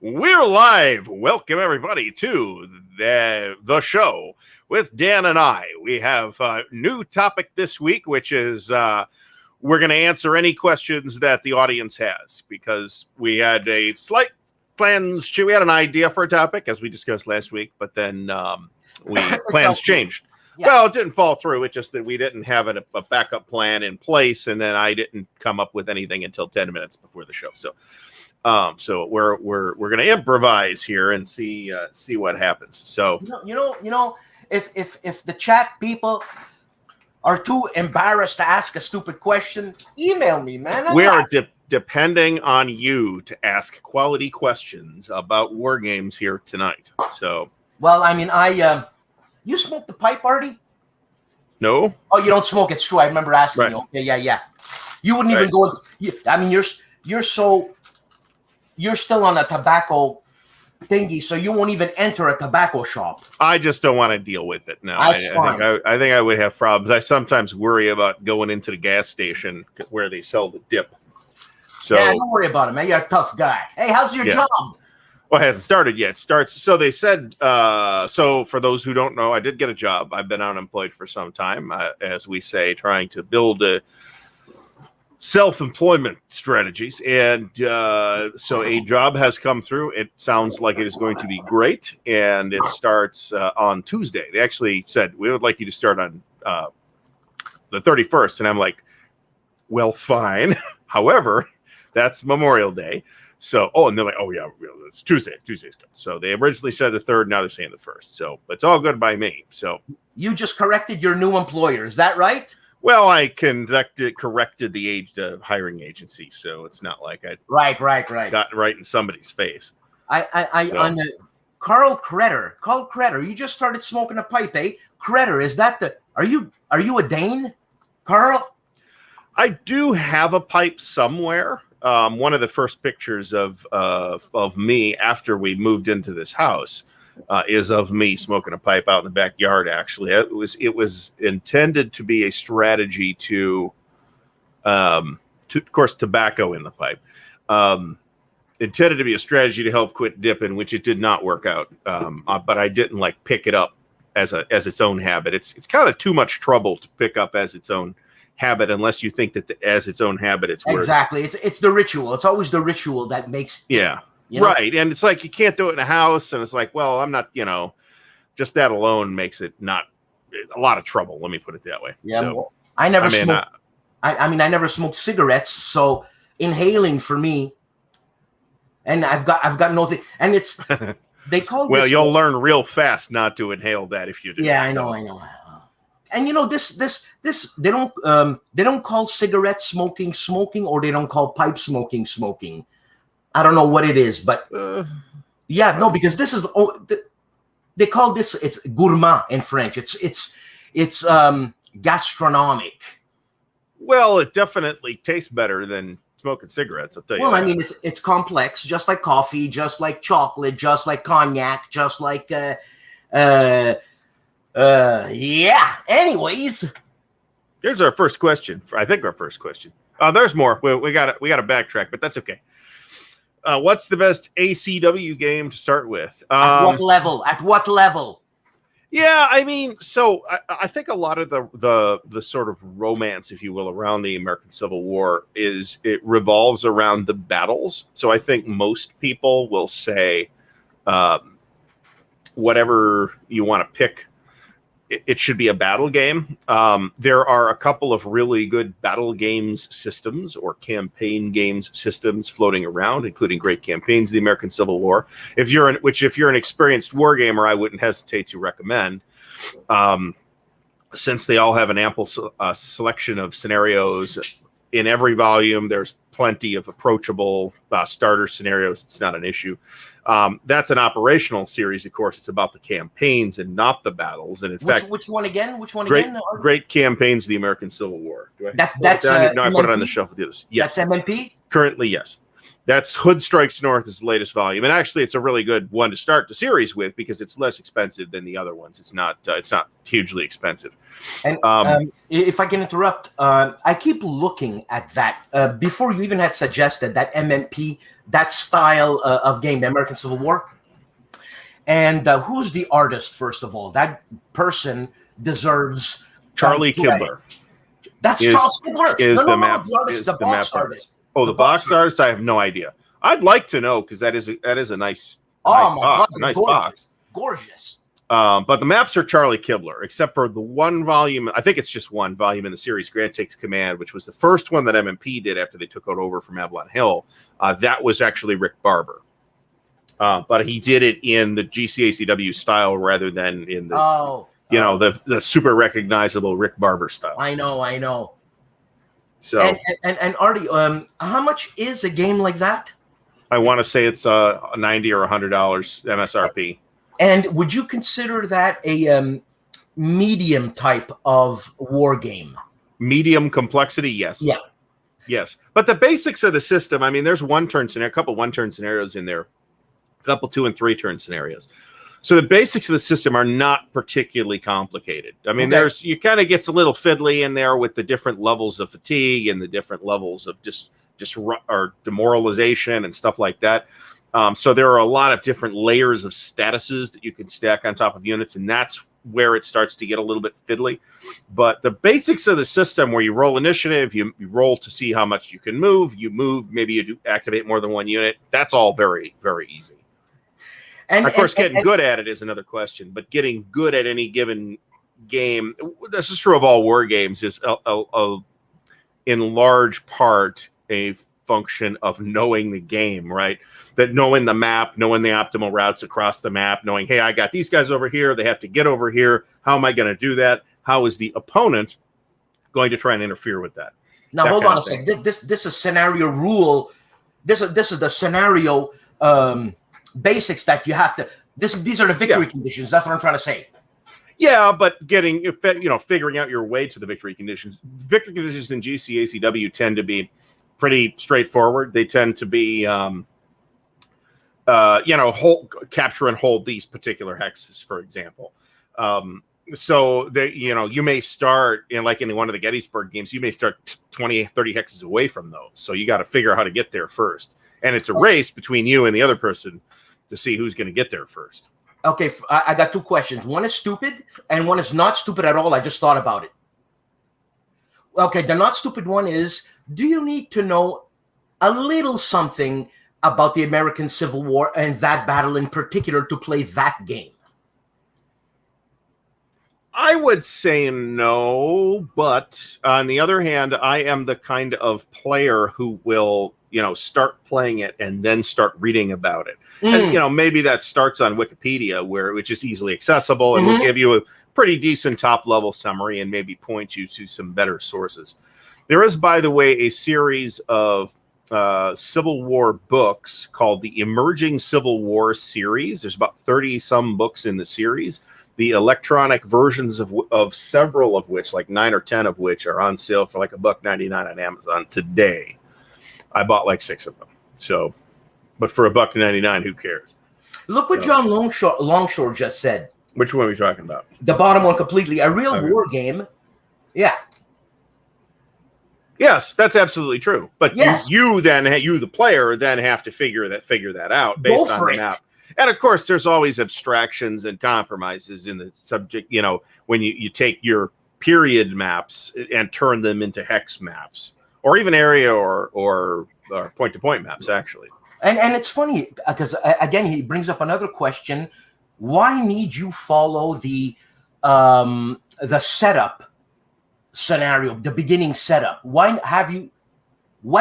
We're live. Welcome everybody to the show with Dan and I. We have a new topic this week, which is we're going to answer any questions that the audience has, because we had a slight plans. We had an idea for a topic as we discussed last week, but then plans changed. Yeah. Well, it didn't fall through. It's just that we didn't have a backup plan in place, and then I didn't come up with anything until 10 minutes before the show. So we're going to improvise here and see what happens. So if the chat people are too embarrassed to ask a stupid question, email me, man. We are depending on you to ask quality questions about war games here tonight. So, well, I mean, you smoke the pipe, Artie? No. Oh, you don't smoke. It's true. I remember asking you. Okay, yeah. You wouldn't even go. I mean, you're still on a tobacco thingy, so you won't even enter a tobacco shop. I just don't want to deal with it now. I think I would have problems. I sometimes worry about going into the gas station where they sell the dip. So yeah, don't worry about it, man. You're a tough guy. Hey, how's your job? Well, it hasn't started yet. It starts. So they said. So for those who don't know, I did get a job. I've been unemployed for some time, as we say, trying to build a self-employment strategies, and so a job has come through. It sounds like it is going to be great, and it starts on Tuesday. They actually said, we would like you to start on the 31st, and I'm like, well, fine. However, that's Memorial Day. So, and they're like, oh yeah, it's Tuesday. Tuesday's good. So they originally said the 3rd, now they're saying the 1st. So it's all good by me. So you just corrected your new employer, is that right? Well, I corrected the hiring agency, so it's not like I got right in somebody's face. On the Carl Kretter, you just started smoking a pipe, eh? Kretter, is that are you a Dane, Carl? I do have a pipe somewhere. One of the first pictures of me after we moved into this house is of me smoking a pipe out in the backyard. Actually, it was intended to be a strategy to of course, tobacco in the pipe. Intended to be a strategy to help quit dipping, which it did not work out. But I didn't pick it up as its own habit. It's kind of too much trouble to pick up as its own habit, unless you think that as its own habit, it's worth exactly. It's the ritual. It's always the ritual that makes right. And it's like you can't do it in a house, and it's like, well, I'm not, just that alone makes it not a lot of trouble. Let me put it that way. Yeah, so, well, I never smoked. I never smoked cigarettes, so inhaling for me, and I've got no thing, and it's they call well, you'll learn real fast not to inhale that if you do. Yeah, I know. And this they don't call cigarette smoking, or they don't call pipe smoking. I don't know what it is, but because this is they call this, it's gourmand in French. It's gastronomic. Well, it definitely tastes better than smoking cigarettes, I'll tell you. Well, I mean, it's complex, just like coffee, just like chocolate, just like cognac, just like anyways, here's our first question. I think our first question. There's more. We got to backtrack, but that's okay. What's the best ACW game to start with? At what level? Yeah, I mean, so I think a lot of the sort of romance, if you will, around the American Civil War it revolves around the battles. So I think most people will say, whatever you want to pick, it should be a battle game. There are a couple of really good battle games systems or campaign games systems floating around, including great campaigns of the American Civil War. If you're an experienced war gamer, I wouldn't hesitate to recommend, since they all have an ample selection of scenarios in every volume. There's plenty of approachable starter scenarios. It's not an issue. That's an operational series, of course. It's about the campaigns and not the battles. And in fact, which one again? Great campaigns of the American Civil War. That's no, I put it on the shelf with the others. Yes, that's MMP. Currently, yes. That's Hood Strikes North is the latest volume, and actually, it's a really good one to start the series with because it's less expensive than the other ones. It's not hugely expensive. And if I can interrupt, I keep looking at that before you even had suggested that MMP, that style of game, the American Civil War. And who's the artist? First of all, that person deserves Charlie Kibler. That's Charles Kibler. The map artist. Oh, the box artist? I have no idea. I'd like to know because that is a nice box. Gorgeous. But the maps are Charlie Kibler, except for the one volume. I think it's just one volume in the series, Grant Takes Command, which was the first one that MMP did after they took it over from Avalon Hill. That was actually Rick Barber. But he did it in the GCACW style rather than in the the super recognizable Rick Barber style. I know. So and Artie, how much is a game like that? I want to say it's $90 or $100 MSRP. And would you consider that a medium type of war game? Medium complexity, yes. Yeah. Yes. But the basics of the system, I mean, there's a couple one-turn scenarios in there, a couple 2- and 3-turn scenarios. So the basics of the system are not particularly complicated. I mean, you kind of gets a little fiddly in there with the different levels of fatigue and the different levels of or demoralization and stuff like that. So there are a lot of different layers of statuses that you can stack on top of units, and that's where it starts to get a little bit fiddly. But the basics of the system, where you roll initiative, you roll to see how much you can move, maybe you do activate more than one unit. That's all very, very easy. And of course, getting good at it is another question. But getting good at any given game, this is true of all war games, is in large part a function of knowing the game, right? That knowing the map, knowing the optimal routes across the map, knowing, hey, I got these guys over here, they have to get over here. How am I going to do that? How is the opponent going to try and interfere with that? Now, hold on a second. This is scenario rule. This is the scenario basics that you have to. These are the victory conditions. That's what I'm trying to say. Yeah, but figuring out your way to the victory conditions. Victory conditions in GCACW tend to be pretty straightforward. They tend to be, capture and hold these particular hexes, for example. So that you may start in one of the Gettysburg games, you may start 20, 30 hexes away from those. So you got to figure out how to get there first, and it's a race between you and the other person to see who's going to get there first. Okay, I got two questions. One is stupid, and one is not stupid at all. I just thought about it. Okay, the not stupid one is, do you need to know a little something about the American Civil War and that battle in particular to play that game? I would say no, but on the other hand, I am the kind of player who will, start playing it and then start reading about it. And, maybe that starts on Wikipedia, which is easily accessible and will give you a pretty decent top-level summary and maybe point you to some better sources. There is, by the way, a series of Civil War books called the Emerging Civil War series. There's about 30-some books in the series. The electronic versions of several of which, like 9 or 10 of which, are on sale for like $1.99 on Amazon today. I bought like 6 of them. So, but for $1.99, who cares? Look what John Longshore just said. Which one are we talking about? The bottom one completely. A real war game. Yeah. Yes, that's absolutely true. But you the player, then have to figure that out based on the map. And of course, there's always abstractions and compromises in the subject. When you take your period maps and turn them into hex maps, or even area or point-to-point maps, actually. And it's funny because again, he brings up another question. Why need you follow the setup scenario, the beginning setup? Why do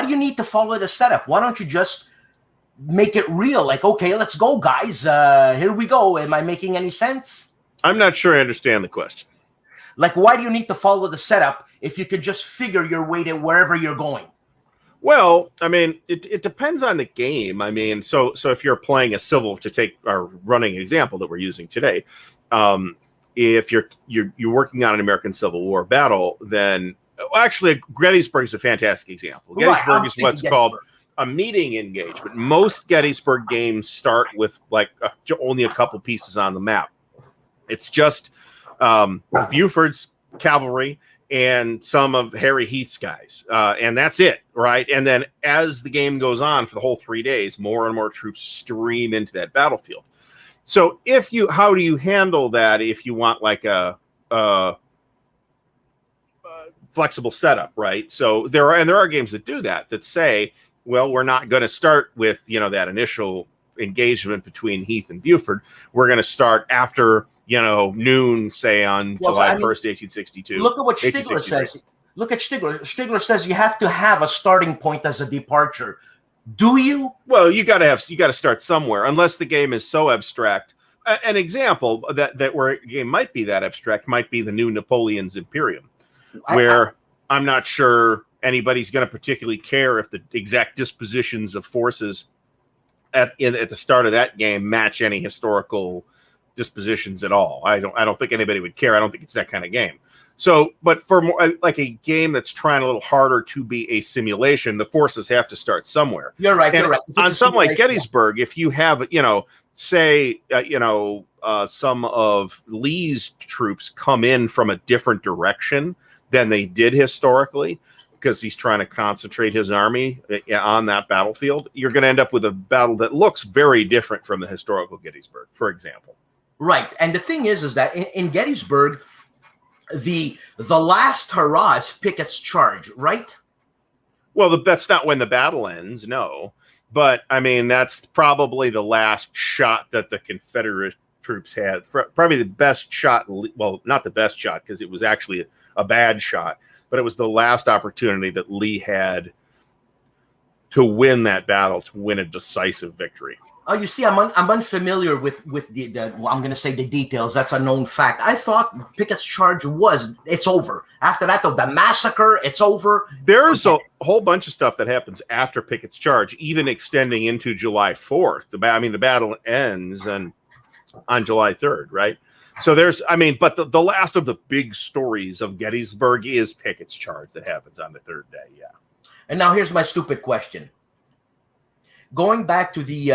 you need to follow the setup? Why don't you just make it real? Like, okay, let's go, guys. Here we go. Am I making any sense? I'm not sure I understand the question. Like, why do you need to follow the setup if you could just figure your way to wherever you're going? Well, I mean, it depends on the game. I mean, so if you're playing a civil, to take our running example that we're using today, if you're working on an American Civil War battle, then actually Gettysburg is a fantastic example. Gettysburg is what's called a meeting engagement. Most Gettysburg games start with like only a couple pieces on the map. It's just Buford's cavalry and some of Harry Heath's guys, and that's it, right? And then as the game goes on for the whole 3 days, more and more troops stream into that battlefield. So how do you handle that if you want like a flexible setup, right? So there are games that do that say, well, we're not going to start with that initial engagement between Heath and Buford. We're going to start after noon, say on July 1st, 1862. Look at what Stigler says. Look at Stigler. Stigler says you have to have a starting point as a departure. Do you? Well, you got to start somewhere, unless the game is so abstract. An example that where a game might be that abstract might be the new Napoleons Imperium, where I'm not sure anybody's going to particularly care if the exact dispositions of forces at the start of that game match any historical dispositions at all. I don't think anybody would care. I don't think it's that kind of game. So, but for more like a game that's trying a little harder to be a simulation, the forces have to start somewhere. You're right. And you're right. On something like Gettysburg, if you have, say, some of Lee's troops come in from a different direction than they did historically, because he's trying to concentrate his army on that battlefield, you're going to end up with a battle that looks very different from the historical Gettysburg, for example. Right. And the thing is that in Gettysburg, the last hurrah is Pickett's charge, right? Well, that's not when the battle ends, no. But, I mean, that's probably the last shot that the Confederate troops had. Probably the best shot, well, not the best shot, because it was actually a bad shot, but it was the last opportunity that Lee had to win that battle, to win a decisive victory. Oh, you see, I'm unfamiliar with the well, I'm going to say the details. That's a known fact. I thought Pickett's charge it's over. After that, though, the massacre, it's over. There's a whole bunch of stuff that happens after Pickett's charge, even extending into July 4th. The battle ends on July 3rd, right? So but the last of the big stories of Gettysburg is Pickett's charge that happens on the third day, yeah. And now here's my stupid question. Going back to the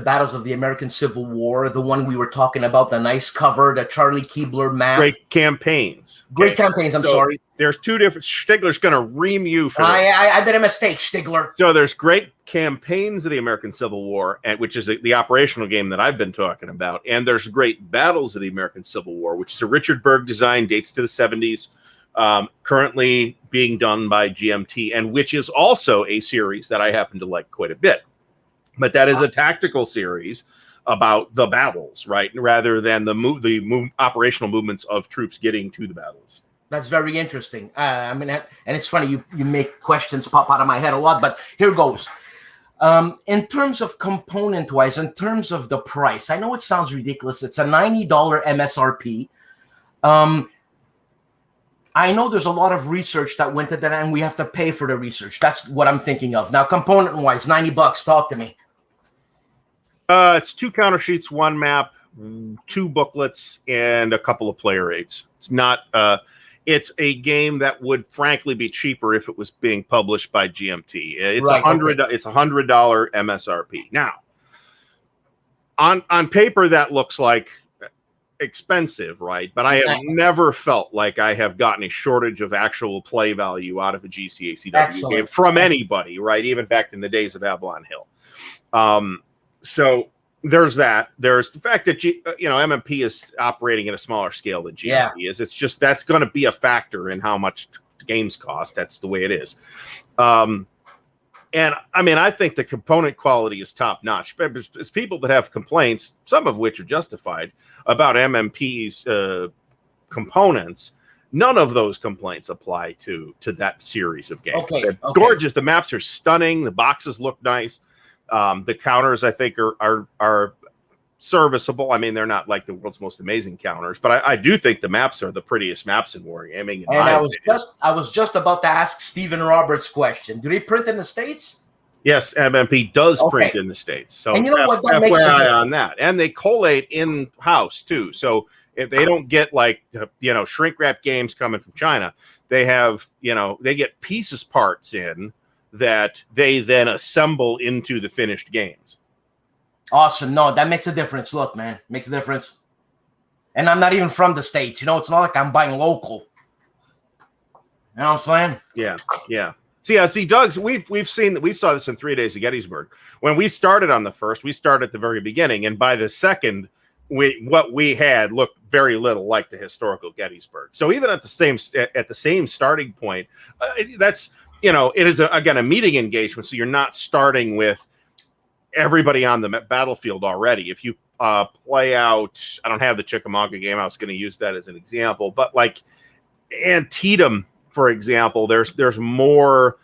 battles of the American Civil War, the one we were talking about, the nice cover, the Charlie Keebler map. Great campaigns. Great campaigns, I'm sorry. There's two different, Stigler's going to ream you for I made a mistake, Stigler. So there's great campaigns of the American Civil War, which is the operational game that I've been talking about. And there's great battles of the American Civil War, which is a Richard Berg design, dates to the 70s. Currently being done by GMT, and which is also a series that I happen to like quite a bit. But that is a tactical series about the battles, right? Rather than the operational movements of troops getting to the battles. That's very interesting. And it's funny, you make questions pop out of my head a lot, but here goes. In terms of component-wise, in terms of the price, I know it sounds ridiculous. It's a $90 MSRP. I know there's a lot of research that went into that, and we have to pay for the research. That's what I'm thinking of. Now, component-wise, $90. Talk to me. It's 2 counter sheets, 1 map, 2 booklets, and a couple of player aids. It's not. It's a game that would, frankly, be cheaper if it was being published by GMT. It's It's $100 MSRP. Now, on paper, that looks like expensive, right? But I have never felt like I have gotten a shortage of actual play value out of a GCACW game from anybody, right? Even back in the days of Avalon Hill. So there's that. There's the fact that MMP is operating at a smaller scale than GMT is. It's just that's going to be a factor in how much games cost. That's the way it is. And I mean, I think the component quality is top notch. There's people that have complaints, some of which are justified, about MMP's components. None of those complaints apply to that series of games. They're gorgeous. The maps are stunning. The boxes look nice. The counters, I think, are serviceable. I mean, they're not like the world's most amazing counters, but I do think the maps are the prettiest maps in wargaming. And I was just about to ask Stephen Roberts' question. Do they print in the States? Yes, MMP does print in the States. So and you know what? That makes FYI on that. And they collate in-house too. So if they don't get shrink wrap games coming from China, they have, they get parts in that they then assemble into the finished games. Awesome. No, that makes a difference. Look, man, makes a difference. And I'm not even from the States. You know, it's not like I'm buying local. You know what I'm saying? Yeah, yeah. See, Doug's, we've seen that. We saw this in 3 Days of Gettysburg. When we started on the first, we started at the very beginning. And by the second, what we had looked very little like the historical Gettysburg. So even at the same starting point, that's, it is, again, a meeting engagement. So you're not starting with everybody on the battlefield already. If you play out, I don't have the Chickamauga game. I was going to use that as an example, but like Antietam, for example, there's more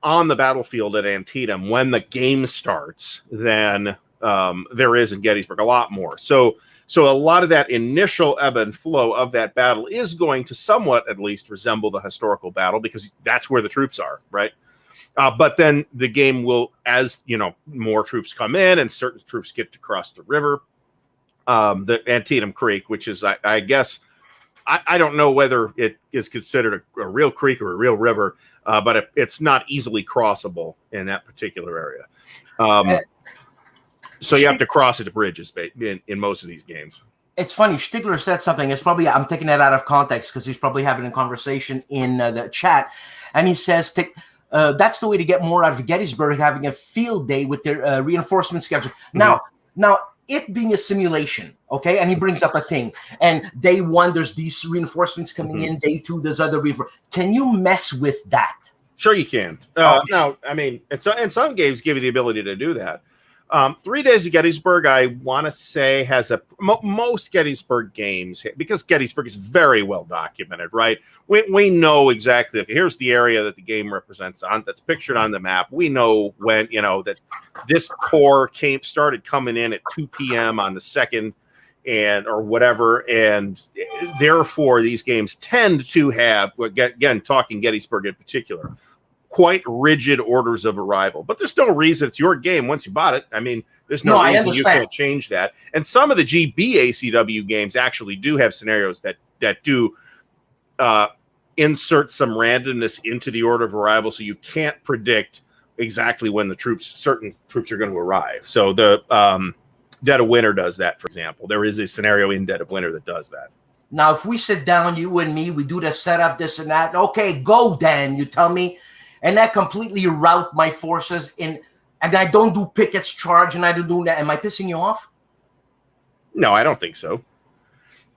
on the battlefield at Antietam when the game starts than there is in Gettysburg, a lot more. So a lot of that initial ebb and flow of that battle is going to somewhat, at least, resemble the historical battle, because that's where the troops are, right? But then the game will, as more troops come in and certain troops get to cross the river, the Antietam Creek, which is, I guess, I don't know whether it is considered a real creek or a real river, but it's not easily crossable in that particular area. So you have to cross it to bridges in most of these games. It's funny. Stigler said something. It's probably, I'm taking that out of context because he's probably having a conversation in the chat, and he says, that's the way to get more out of Gettysburg, having a field day with their reinforcement schedule. Now, it being a simulation, okay? And he brings up a thing. And day one, there's these reinforcements coming in. Day two, there's other reinforcements. Can you mess with that? Sure you can. No, I mean, and some games give you the ability to do that. 3 Days of Gettysburg, I want to say, has most Gettysburg games, because Gettysburg is very well documented, right? We know exactly, here's the area that the game represents that's pictured on the map. We know when, that this corps started coming in at 2 p.m. on the 2nd or whatever. And therefore, these games tend to have, again, talking Gettysburg in particular, quite rigid orders of arrival. But there's no reason. It's your game once you bought it. I mean, there's no reason you can't change that. And some of the GBACW games actually do have scenarios that do insert some randomness into the order of arrival, so you can't predict exactly when certain troops are going to arrive. So the Dead of Winter does that, for example. There is a scenario in Dead of Winter that does that. Now, if we sit down, you and me, we do the setup, this and that. Okay, go, Dan. You tell me. And that completely route my forces in, and I don't do pickets charge, and I don't do that. Am I pissing you off? No, I don't think so.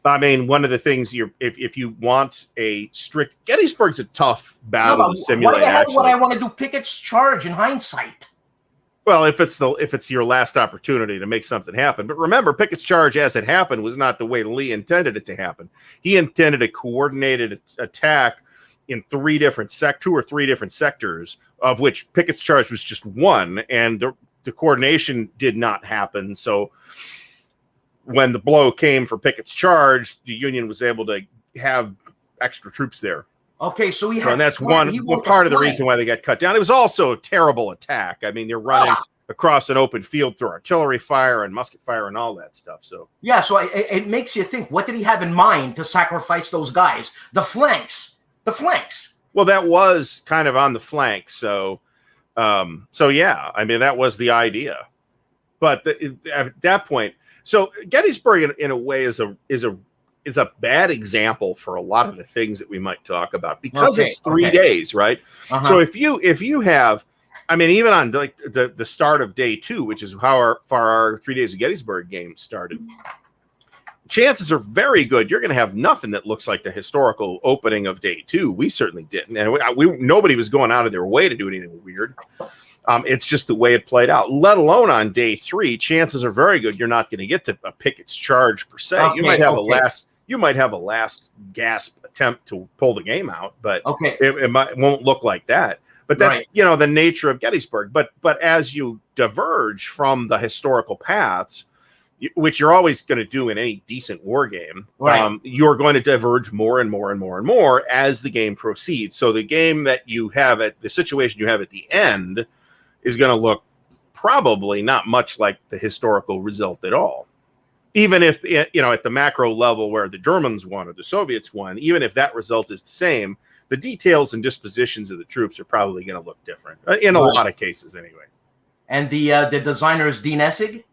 I mean, one of the things if you want a strict, Gettysburg's a tough battle to simulate. Why the hell would I want to do pickets charge in hindsight? Well, if it's your last opportunity to make something happen. But remember, pickets charge as it happened was not the way Lee intended it to happen. He intended a coordinated attack in 2 or 3 different sectors, of which Pickett's charge was just one, and the coordination did not happen. So when the blow came for Pickett's charge, the Union was able to have extra troops there. Okay, so and that's one part of the reason why they got cut down. It was also a terrible attack. I mean, you're running across an open field through artillery fire and musket fire and all that stuff. So so it makes you think, what did he have in mind to sacrifice those guys? The flanks. Well, that was kind of on the flank. So yeah, I mean, that was the idea. But at that point, so Gettysburg in a way is a bad example for a lot of the things that we might talk about, because it's 3 days, right? So if you have, I mean, even on like the start of day 2, which is how our 3 Days of Gettysburg game started, chances are very good you're going to have nothing that looks like the historical opening of day 2. We certainly didn't, and nobody was going out of their way to do anything weird. It's just the way it played out. Let alone on day 3, chances are very good you're not going to get to a Pickett's charge per se. You might have a last gasp attempt to pull the game out, but it won't look like that. But that's the nature of Gettysburg. But as you diverge from the historical paths, which you're always going to do in any decent war game, you're going to diverge more and more and more and more as the game proceeds. So the game that you have the situation you have at the end is going to look probably not much like the historical result at all. Even if, at the macro level where the Germans won or the Soviets won, even if that result is the same, the details and dispositions of the troops are probably going to look different in a lot of cases anyway. And the designer is Dean Essig?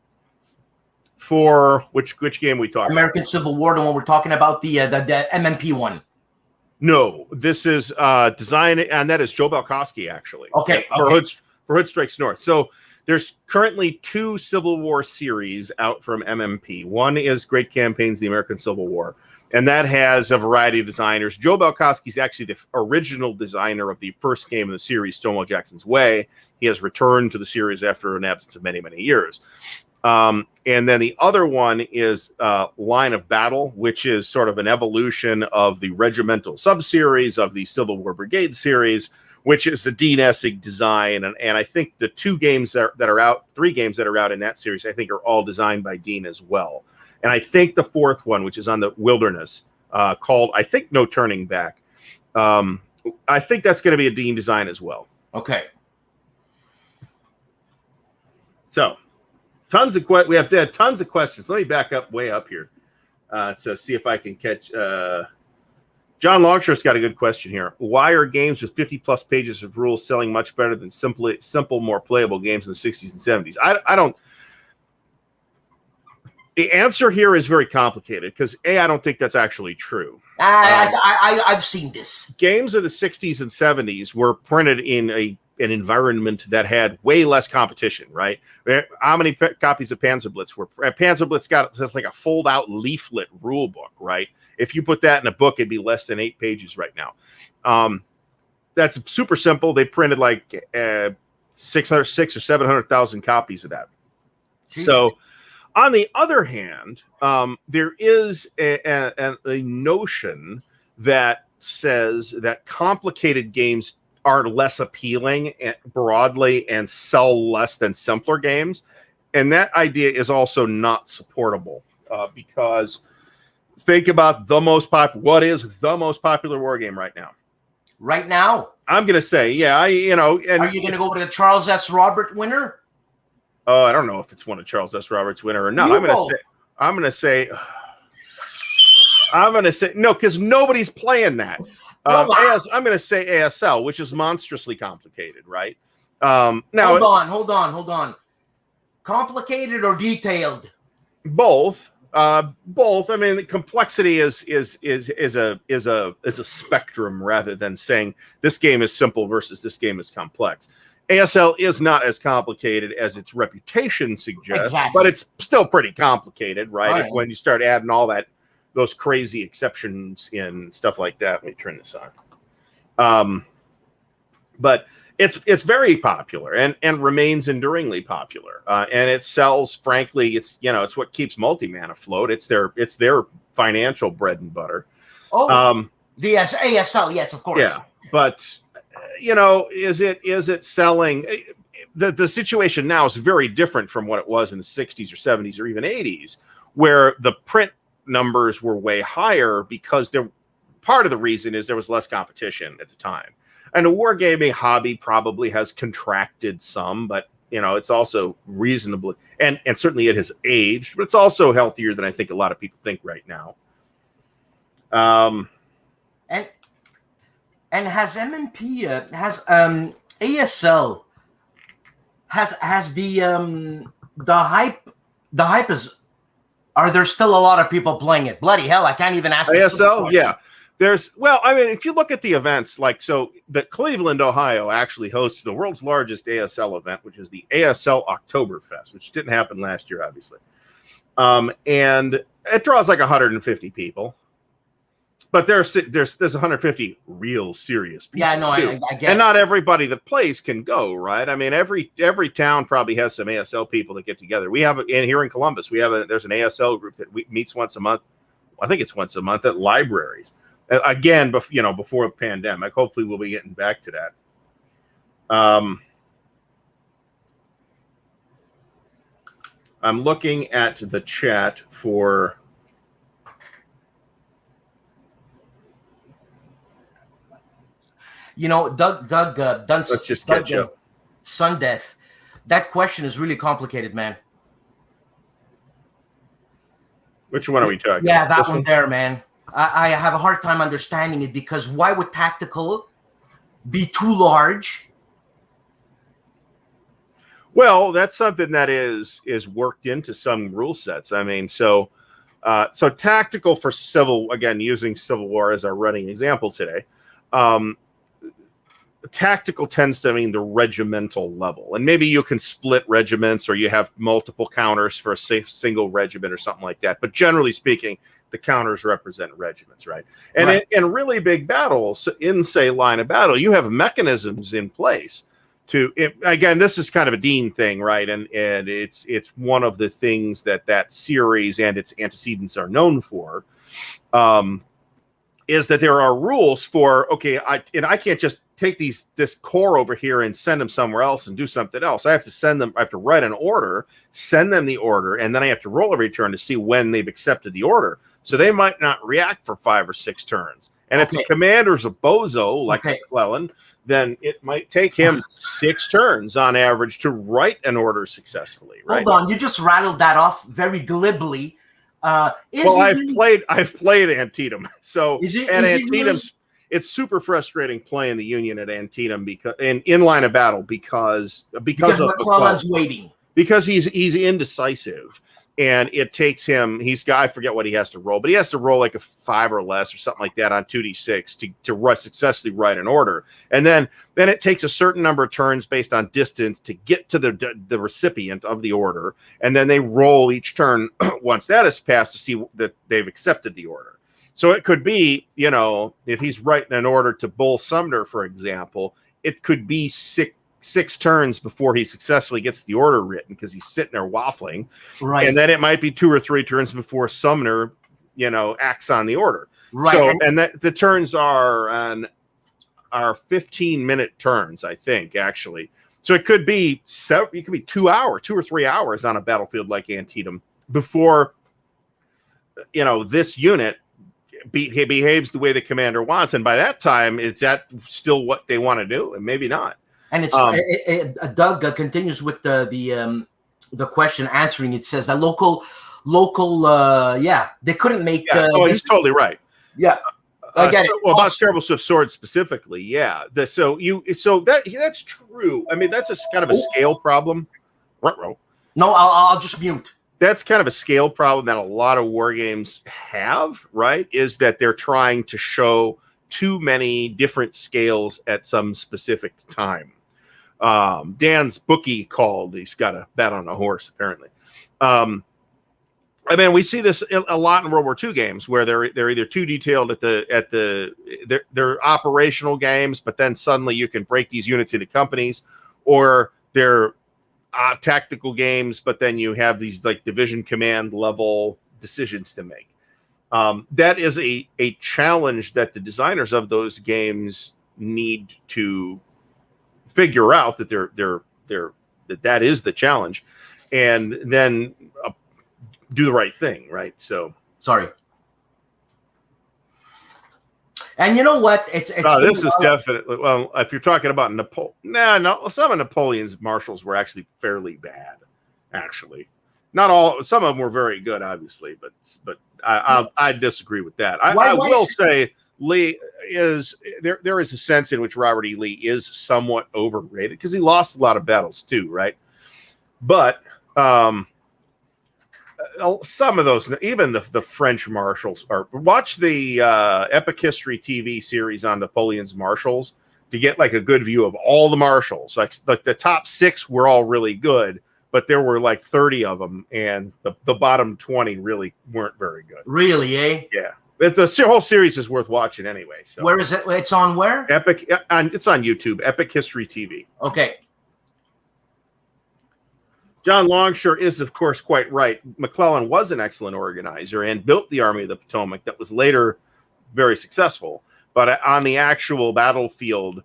For which game we talking American Civil War, the one we're talking about, the MMP one. No, this is design, and that is Joe Belkowski, actually. Okay. For Hood Strikes North. So there's currently 2 Civil War series out from MMP. One is Great Campaigns, the American Civil War, and that has a variety of designers. Joe Belkowski is actually the original designer of the first game of the series, Stonewall Jackson's Way. He has returned to the series after an absence of many, many years. And then the other one is Line of Battle, which is sort of an evolution of the regimental subseries of the Civil War Brigade series, which is a Dean Essig design. And I think the 3 games that are out in that series, I think are all designed by Dean as well. And I think the 4th one, which is on the Wilderness, called, I think, No Turning Back. I think that's going to be a Dean design as well. Okay. So we have had tons of questions. Let me back up way up here. So see if I can catch. John Longshore's got a good question here. Why are games with 50+ pages of rules selling much better than simple, more playable games in the 60s and 70s? I don't. The answer here is very complicated because I don't think that's actually true. I've seen this. Games of the 60s and 70s were printed in an environment that had way less competition, right? How many copies of Panzer Blitz were? Panzer Blitz has like a fold-out leaflet rule book, right? If you put that in a book, it'd be less than 8 pages right now. That's super simple. They printed like 600,000 or 700,000 copies of that. Jeez. So, on the other hand, there is a notion that says that complicated games are less appealing broadly and sell less than simpler games. And that idea is also not supportable because think about what is the most popular war game right now? Right now? I'm going to say, yeah, are you going to go with the Charles S. Robert winner? I don't know if it's one of Charles S. Roberts' winner or not. I'm going to say no, because nobody's playing that. I'm going to say ASL, which is monstrously complicated, right? Now, hold on. Complicated or detailed? Both. Both. I mean, the complexity is a spectrum rather than saying this game is simple versus this game is complex. ASL is not as complicated as its reputation suggests, but it's still pretty complicated, right? When you start adding all those crazy exceptions and stuff like that. Let me turn this on. But it's very popular and remains enduringly popular. And it sells, frankly, it's what keeps Multiman afloat. It's their financial bread and butter. The ASL, yes, of course. Yeah, but is it selling? The situation now is very different from what it was in the 60s or 70s or even 80s, where the print numbers were way higher because part of the reason is there was less competition at the time. And the wargaming hobby probably has contracted some, but it's also reasonably and certainly it has aged, but it's also healthier than I think a lot of people think right now. And has MMP has ASL has the hype is. Are there still a lot of people playing it? Bloody hell, I can't even ask ASL. Yeah, if you look at the events, the Cleveland, Ohio actually hosts the world's largest ASL event, which is the ASL Oktoberfest, which didn't happen last year, obviously. And it draws like 150 people. But there's 150 real serious people. Yeah, no, I get and not everybody that plays can go, right? I mean, every town probably has some ASL people that get together. We have here in Columbus, there's an ASL group that meets once a month. I think it's once a month at libraries. Again, before the pandemic. Hopefully, we'll be getting back to that. I'm looking at the chat for. Doug let's just catch up. Sundeath. That question is really complicated, man. Which one are we talking? Yeah, that one there, man. I have a hard time understanding it, because why would tactical be too large? Well, that's something that is worked into some rule sets. I mean, so tactical for civil, again, using Civil War as our running example today. Tactical tends to mean the regimental level, and maybe you can split regiments, or you have multiple counters for a single regiment or something like that. But generally speaking, the counters represent regiments, right? And Right. in really big battles, in say line of battle, you have mechanisms in place to. Again, this is kind of a Dean thing, right? And it's one of the things that series and its antecedents are known for. Is that there are rules for, okay, I can't just take this core over here and send them somewhere else and do something else. I have to send them, I have to write an order, send them the order, and then I have to roll a return to see when they've accepted the order. So they might not react for 5 or 6 turns. And if the commander's a bozo, like McLellan, then it might take him 6 turns on average to write an order successfully, right? Hold on, you just rattled that off very glibly. I've played Antietam, so Antietam's it's super frustrating playing the Union at Antietam because in line of battle because of McLellan's waiting, because he's indecisive, and it takes him. I forget what he has to roll, but he has to roll like a 5 or less or something like that on 2d6 to successfully write an order, and then it takes a certain number of turns based on distance to get to the recipient of the order, and then they roll each turn once that is passed to see that they've accepted the order. So it could be, if he's writing an order to Bull Sumner, for example, it could be six turns before he successfully gets the order written because he's sitting there waffling. Right. And then it might be 2 or 3 turns before Sumner, acts on the order. Right. So, and the turns are 15-minute turns, I think, actually. So it could be 2 or 3 hours on a battlefield like Antietam before, this unit he behaves the way the commander wants, and by that time, is that still what they want to do? And maybe not. And it's Doug continues with the question answering. It says that local, they couldn't make. He's totally right. Yeah, I get it. Well, about Terrible Swift Swords specifically, yeah. That's true. I mean, that's a kind of a scale problem. No, I'll just mute. That's kind of a scale problem that a lot of war games have, right? Is that they're trying to show too many different scales at some specific time. Dan's bookie called. He's got a bet on a horse, apparently. We see this a lot in World War II games where they're either too detailed they're operational games, but then suddenly you can break these units into companies, or they're tactical games, but then you have these like division command level decisions to make. That is a challenge that the designers of those games need to figure out that that is the challenge, and then do the right thing, right? So sorry. And you know what? It's this is definitely, well, if you're talking about some of Napoleon's marshals were actually fairly bad. Actually, not all. Some of them were very good, obviously, but I disagree with that. I will say Lee is there. There is a sense in which Robert E. Lee is somewhat overrated because he lost a lot of battles too, right? But some of those, even the French marshals, watch the Epic History TV series on Napoleon's marshals to get like a good view of all the marshals. Like the top 6 were all really good, but there were like 30 of them, and the bottom 20 really weren't very good. Really, eh? Yeah. The whole series is worth watching anyway. So where is it? It's on where? It's on YouTube. Epic History TV. Okay. John Longshore is, of course, quite right. McLellan was an excellent organizer and built the Army of the Potomac that was later very successful. But on the actual battlefield,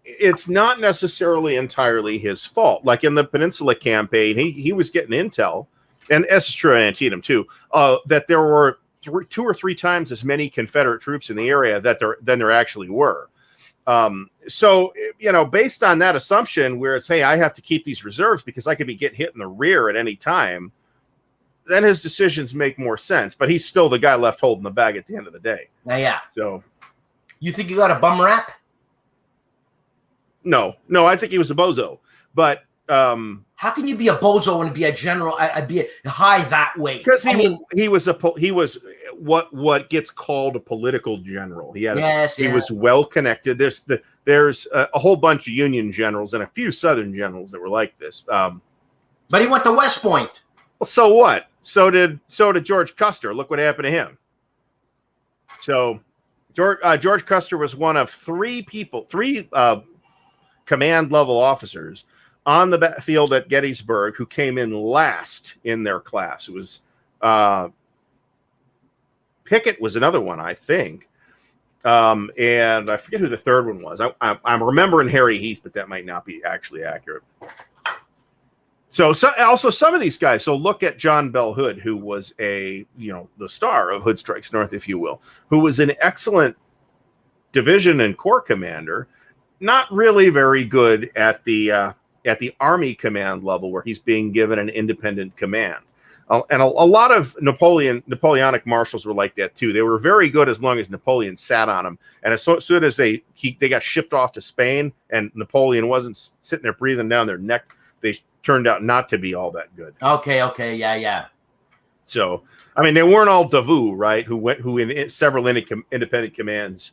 it's not necessarily entirely his fault. Like in the Peninsula campaign, he was getting intel, and this is true in Antietam too, that there were 2 or 3 times as many Confederate troops in the area than there actually were. So, based on that assumption where it's, hey, I have to keep these reserves because I could be getting hit in the rear at any time. then his decisions make more sense. But he's still the guy left holding the bag at the end of the day. Yeah. So, you think you got a bum rap? No, I think he was a bozo. But how can you be a bozo and be a general? I'd be high that way because he was what gets called a political general. He was well connected. There's a whole bunch of Union generals and a few Southern generals that were like this. But he went to West Point. Well, so what? So did George Custer. Look what happened to him. So George Custer was one of three command level officers on the field at Gettysburg who came in last in their class. It was Pickett was another one, I think. And I forget who the third one was. I'm remembering Harry Heath, but that might not be actually accurate. So also some of these guys. So look at John Bell Hood, who was the star of Hood Strikes North, if you will, who was an excellent division and corps commander, not really very good at the Army command level where he's being given an independent command. And a lot of Napoleonic marshals were like that too. They were very good as long as Napoleon sat on them. And as soon as they got shipped off to Spain and Napoleon wasn't sitting there breathing down their neck, they turned out not to be all that good. Okay, yeah. So, I mean, they weren't all Davout, right? Who in several independent commands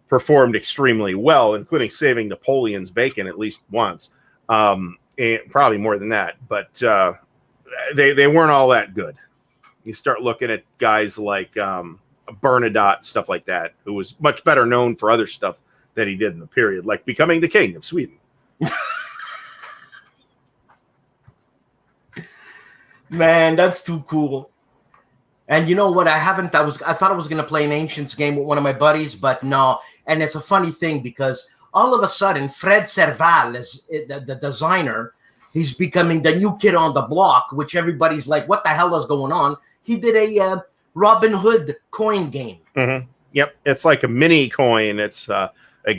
performed extremely well, including saving Napoleon's bacon at least once, and probably more than that. But they weren't all that good. You start looking at guys like Bernadotte, stuff like that, who was much better known for other stuff that he did in the period, like becoming the king of Sweden. Man, that's too cool. And you know what? I thought I was going to play an Ancients game with one of my buddies, but no. And it's a funny thing because all of a sudden, Fred Serval is the designer. He's becoming the new kid on the block, which everybody's like, what the hell is going on? He did a Robinhood coin game. Mm-hmm. Yep. It's like a mini coin. It's a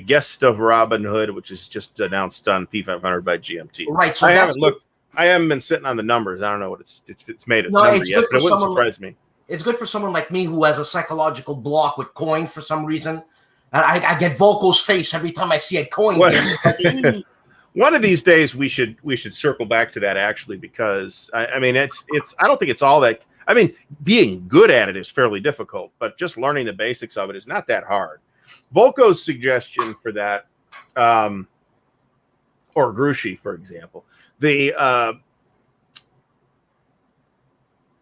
guest of Robinhood, which is just announced on P500 by GMT. Right. So I haven't been sitting on the numbers. I don't know what it's made its number yet, but it wouldn't surprise me. It's good for someone like me who has a psychological block with coin for some reason. And I get Volko's face every time I see a coin. One of these days we should circle back to that actually, because I mean it's I don't think it's all that. I mean, being good at it is fairly difficult, but just learning the basics of it is not that hard. Volko's suggestion for that, or Grushi, for example,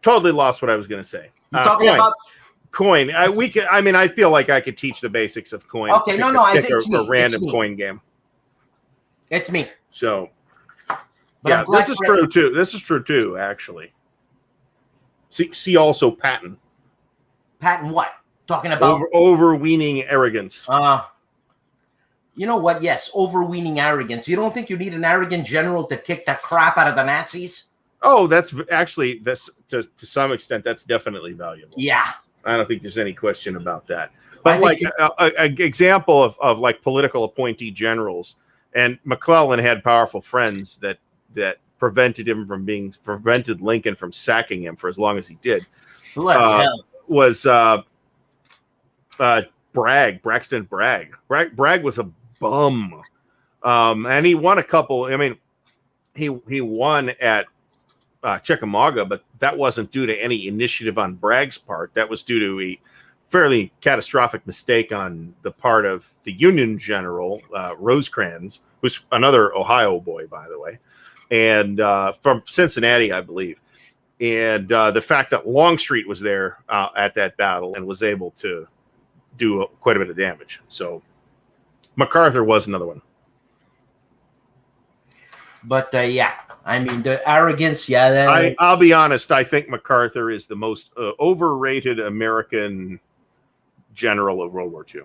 totally lost what I was going to say. Talking about coin. I feel like I could teach the basics of coin. Okay, I think it's a random coin game. It's me. So, yeah, this is true too. This is true too, actually. See also Patton. Patton what? Talking about overweening arrogance. You know what? Yes, overweening arrogance. You don't think you need an arrogant general to kick the crap out of the Nazis? Oh, that's to some extent that's definitely valuable. Yeah. I don't think there's any question about that. But like an example of like political appointee generals, and McLellan had powerful friends that prevented Lincoln from sacking him for as long as he did. Was Braxton Bragg. Bragg was a bum, and he won a couple. I mean, he won at Chickamauga, but that wasn't due to any initiative on Bragg's part. That was due to a fairly catastrophic mistake on the part of the Union general, Rosecrans, who's another Ohio boy, by the way, and from Cincinnati, I believe. And the fact that Longstreet was there at that battle and was able to do quite a bit of damage. So MacArthur was another one. But yeah, I mean, the arrogance, yeah. I'll be honest. I think MacArthur is the most overrated American general of World War II.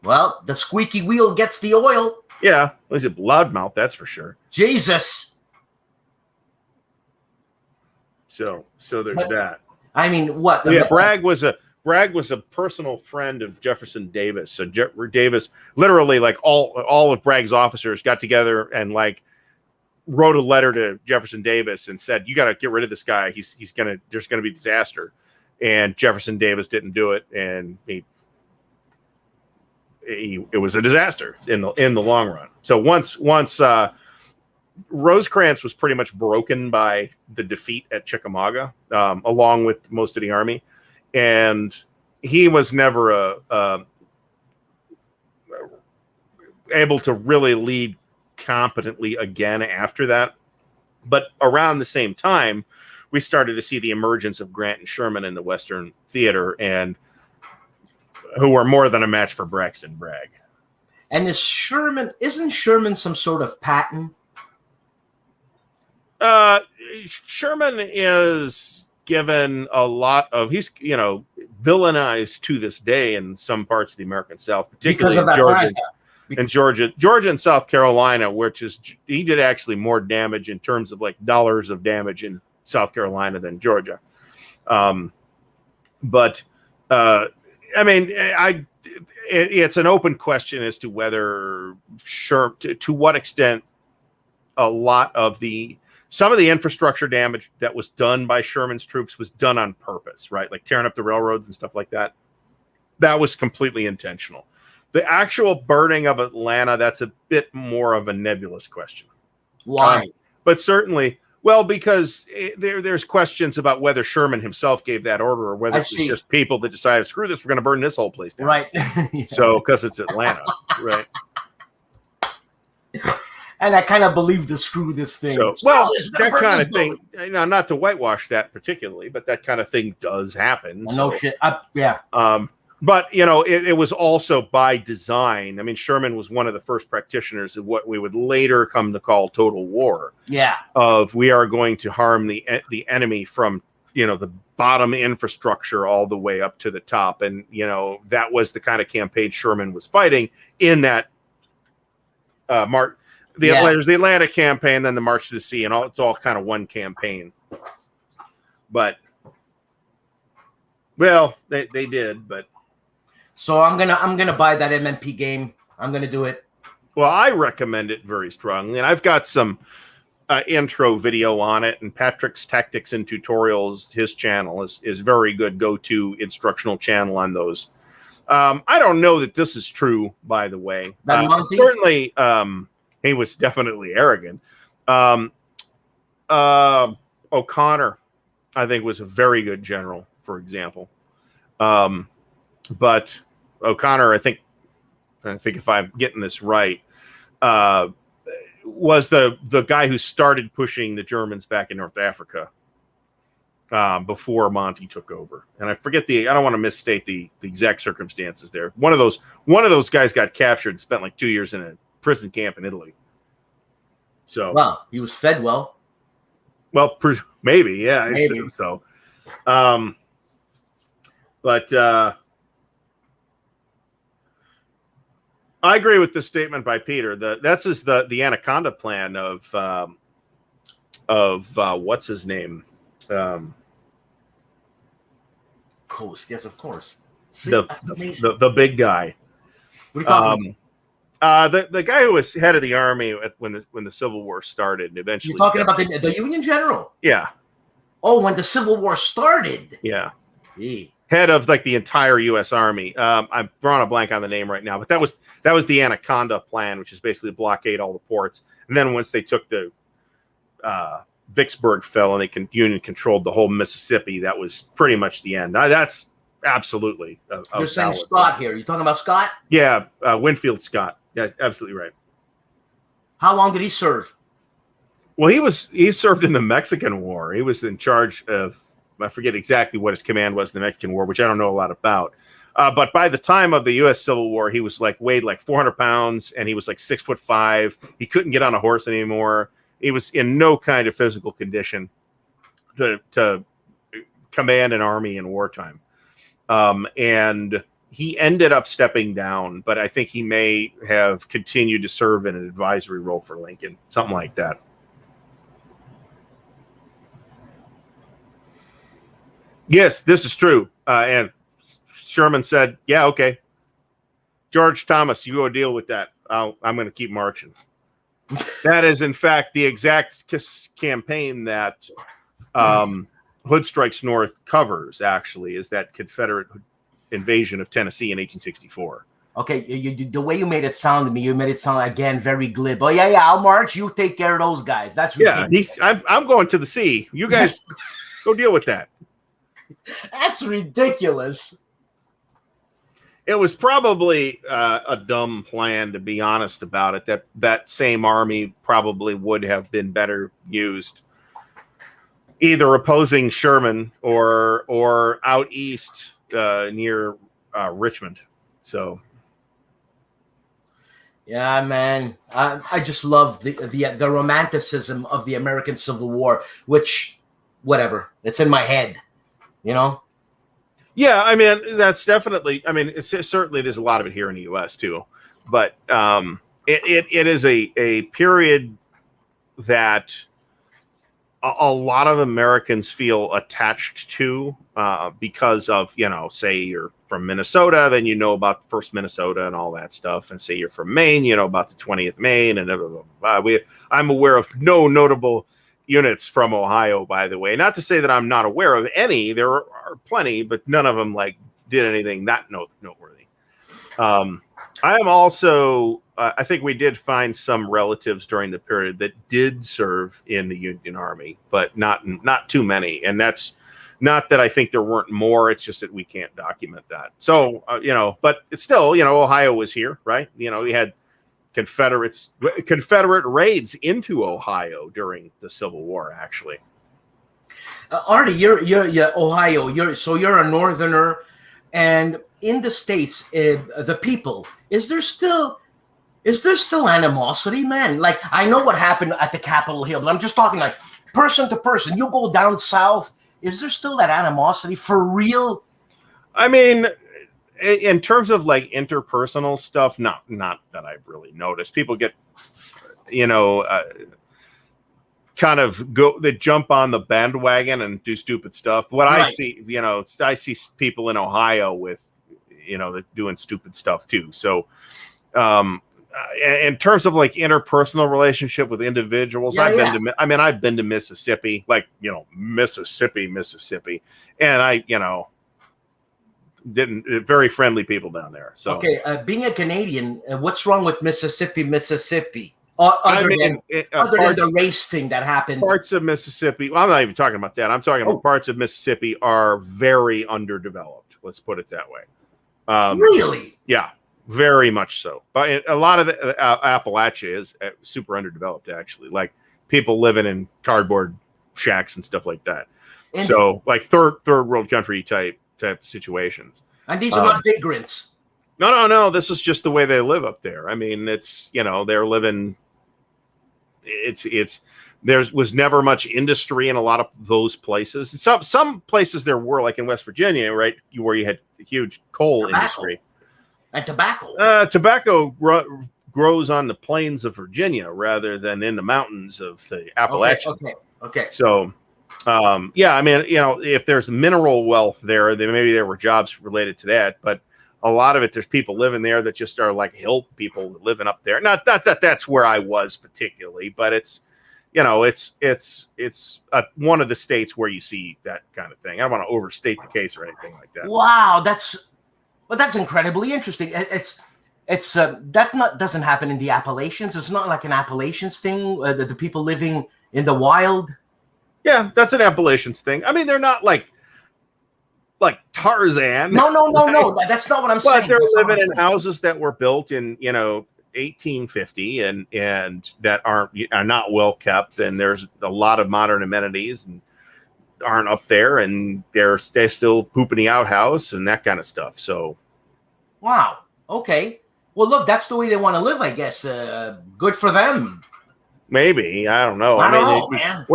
Well, the squeaky wheel gets the oil. Yeah, he's a loudmouth, that's for sure. Jesus. So there's that. I mean, what? Yeah, Bragg was a personal friend of Jefferson Davis. So Davis, literally, like all of Bragg's officers got together and like wrote a letter to Jefferson Davis and said, "You got to get rid of this guy. There's gonna be disaster." And Jefferson Davis didn't do it, and it was a disaster in the long run. So once Rosecrans was pretty much broken by the defeat at Chickamauga, along with most of the army, and he was never able to really lead competently again after that. But around the same time, we started to see the emergence of Grant and Sherman in the Western theater, and who were more than a match for Braxton Bragg. And isn't Sherman some sort of Patton? Sherman is given a lot of, he's, villainized to this day in some parts of the American South, particularly in Georgia and South Carolina, he did actually more damage in terms of like dollars of damage in South Carolina than Georgia. It's an open question as to whether to what extent some of the infrastructure damage that was done by Sherman's troops was done on purpose, right? Like tearing up the railroads and stuff like that. That was completely intentional. The actual burning of Atlanta, that's a bit more of a nebulous question. Why? But certainly, well, because there's questions about whether Sherman himself gave that order or whether it's just people that decided, screw this, we're going to burn this whole place down. Right. Yeah. So, because it's Atlanta, right? And I kind of believe the screw this thing. So, well, that kind of thing, not to whitewash that particularly, but that kind of thing does happen. Well, no shit. Yeah. But, it was also by design. I mean, Sherman was one of the first practitioners of what we would later come to call total war. Yeah. Of we are going to harm the enemy from, the bottom infrastructure all the way up to the top. And, that was the kind of campaign Sherman was fighting in that there's the Atlanta campaign, then the March to the Sea, and it's all kind of one campaign. But, well, they did, but. So I'm gonna buy that MMP game. I'm gonna do it. Well, I recommend it very strongly, and I've got some intro video on it. And Patrick's Tactics and Tutorials, his channel is very good go-to instructional channel on those. I don't know that this is true, by the way. Certainly, he was definitely arrogant. O'Connor, I think, was a very good general, for example. But O'Connor, I think if I'm getting this right, was the guy who started pushing the Germans back in North Africa before Monty took over. And I forget I don't want to misstate the exact circumstances there. One of those guys got captured and spent like 2 years in a prison camp in Italy. So, wow, he was fed well. Well, maybe, yeah, maybe so. I agree with this statement by Peter. That's the Anaconda plan of what's his name? Coast, yes, of course. See, the big guy. What are you talking about? The guy who was head of the army when the Civil War started, and eventually. You're talking about the Union general? Yeah. Oh, when the Civil War started. Yeah. Gee. Head of like the entire U.S. Army. I'm drawing a blank on the name right now, but that was the Anaconda plan, which is basically blockade all the ports. And then once they took the Vicksburg fell and Union controlled the whole Mississippi, that was pretty much the end. That's absolutely. You're saying Scott here. You talking about Scott? Yeah, Winfield Scott. Yeah, absolutely right. How long did he serve? Well, he served in the Mexican War. He was in charge of. I forget exactly what his command was in the Mexican War, which I don't know a lot about. But by the time of the U.S. Civil War, he was weighed like 400 pounds, and he was like 6'5". He couldn't get on a horse anymore. He was in no kind of physical condition to command an army in wartime. And he ended up stepping down, but I think he may have continued to serve in an advisory role for Lincoln, something like that. Yes, this is true. And Sherman said, yeah, okay. George Thomas, you go deal with that. I'm going to keep marching. That is, in fact, the exact campaign that Hood Strikes North covers, actually, is that Confederate invasion of Tennessee in 1864. Okay, the way you made it sound to me, you made it sound, again, very glib. Oh, yeah, I'll march. You take care of those guys. That's ridiculous. I'm going to the sea. You guys go deal with that. That's ridiculous. It was probably a dumb plan, to be honest about it. That same army probably would have been better used either opposing Sherman or out east near Richmond. So, yeah, man, I just love the romanticism of the American Civil War, which, whatever, it's in my head, you know. Yeah, I mean, that's definitely. I mean, certainly there's a lot of it here in the U.S. too, but it is a period that a lot of Americans feel attached to because of, say you're from Minnesota, then you know about first Minnesota and all that stuff, and say you're from Maine, you know about the 20th Maine, and blah, blah, blah. I'm aware of no notable units from Ohio, by the way. Not to say that I'm not aware of any. There are plenty, but none of them did anything that noteworthy. I am also, I think we did find some relatives during the period that did serve in the Union Army, but not too many. And that's not that I think there weren't more. It's just that we can't document that. So, but it's still, Ohio was here, right? We had Confederate raids into Ohio during the Civil War, actually. Artie, you're Ohio. You're a northerner, and in the States, the people, is there still animosity, man? Like, I know what happened at the Capitol Hill, but I'm just talking like person to person. You go down south, is there still that animosity for real? I mean, in terms of interpersonal stuff, not that I've really noticed. People get, kind of they jump on the bandwagon and do stupid stuff. What right. I see people in Ohio with, doing stupid stuff too. So, in terms of interpersonal relationship with individuals, I've been to Mississippi, Mississippi, and very friendly people down there. So okay, being a Canadian, what's wrong with Mississippi? Other than the race thing that happened. Parts of Mississippi. Well, I'm not even talking about that. I'm talking about parts of Mississippi are very underdeveloped. Let's put it that way. Really? Yeah, very much so. But a lot of the Appalachia is super underdeveloped, actually. Like people living in cardboard shacks and stuff like that. And so third world country type situations. And these are not vagrants. No. This is just the way they live up there. I mean, it's, they're living. There was never much industry in a lot of those places. Some places there were, like in West Virginia, right, where you had a huge coal industry. And tobacco. Tobacco grows on the plains of Virginia rather than in the mountains of the Appalachians. Okay. So, yeah, I mean, if there's mineral wealth there, then maybe there were jobs related to that. But a lot of it, there's people living there that just are like hill people living up there. Not that that's where I was particularly, but it's, it's one of the states where you see that kind of thing. I don't want to overstate the case or anything like that. Wow, that's incredibly interesting. It's doesn't happen in the Appalachians. It's not like an Appalachians thing. The people living in the wild. Yeah, that's an Appalachians thing. I mean, they're not like Tarzan. No. That's not what I'm saying. But they're living in houses that were built in 1850 and that are not well kept, and there's a lot of modern amenities and aren't up there, and they're still pooping the outhouse and that kind of stuff. So, wow. Okay. Well, look, that's the way they want to live, I guess. Good for them. Maybe, I don't know. I don't know, man.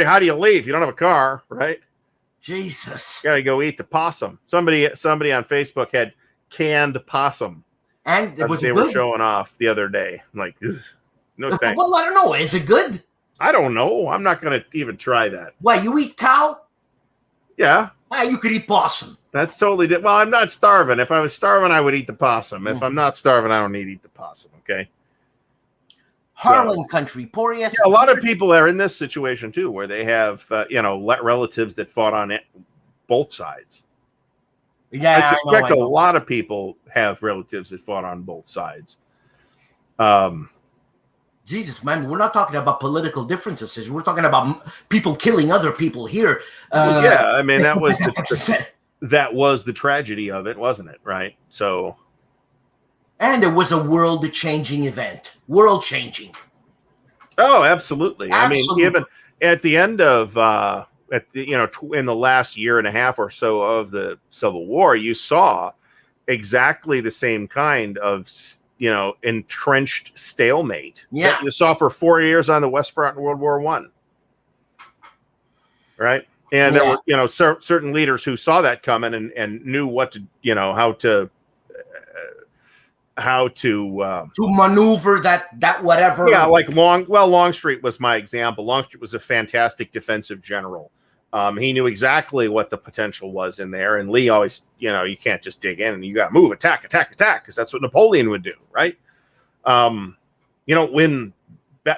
How do you leave? You don't have a car, right? Jesus. Got to go eat the possum. Somebody on Facebook had canned possum, and they were showing off the other day. I'm like, no thanks. Well, I don't know. Is it good? I don't know. I'm not going to even try that. Why, you eat cow? Yeah. You could eat possum. That's totally different. Well, I'm not starving. If I was starving, I would eat the possum. If I'm not starving, I don't need to eat the possum. Okay. Harlem country, poor ass. Yeah, a lot of people are in this situation too, where they have relatives that fought on both sides. Yeah, I suspect I know. a lot of people have relatives that fought on both sides. Jesus, man, we're not talking about political differences. We're talking about people killing other people here. Yeah, I mean that was the tragedy of it, wasn't it? Right. So, and it was a world-changing event. World-changing. Oh, absolutely. I mean, even at the end of in the last year and a half or so of the Civil War, you saw exactly the same kind of entrenched stalemate that you saw for 4 years on the West Front in World War I. Right. And there were, certain leaders who saw that coming and knew what to, how to maneuver that whatever. Yeah, like Longstreet was my example. Longstreet was a fantastic defensive general. He knew exactly what the potential was in there. And Lee always, you can't just dig in and you got to move, attack, because that's what Napoleon would do, right? You don't win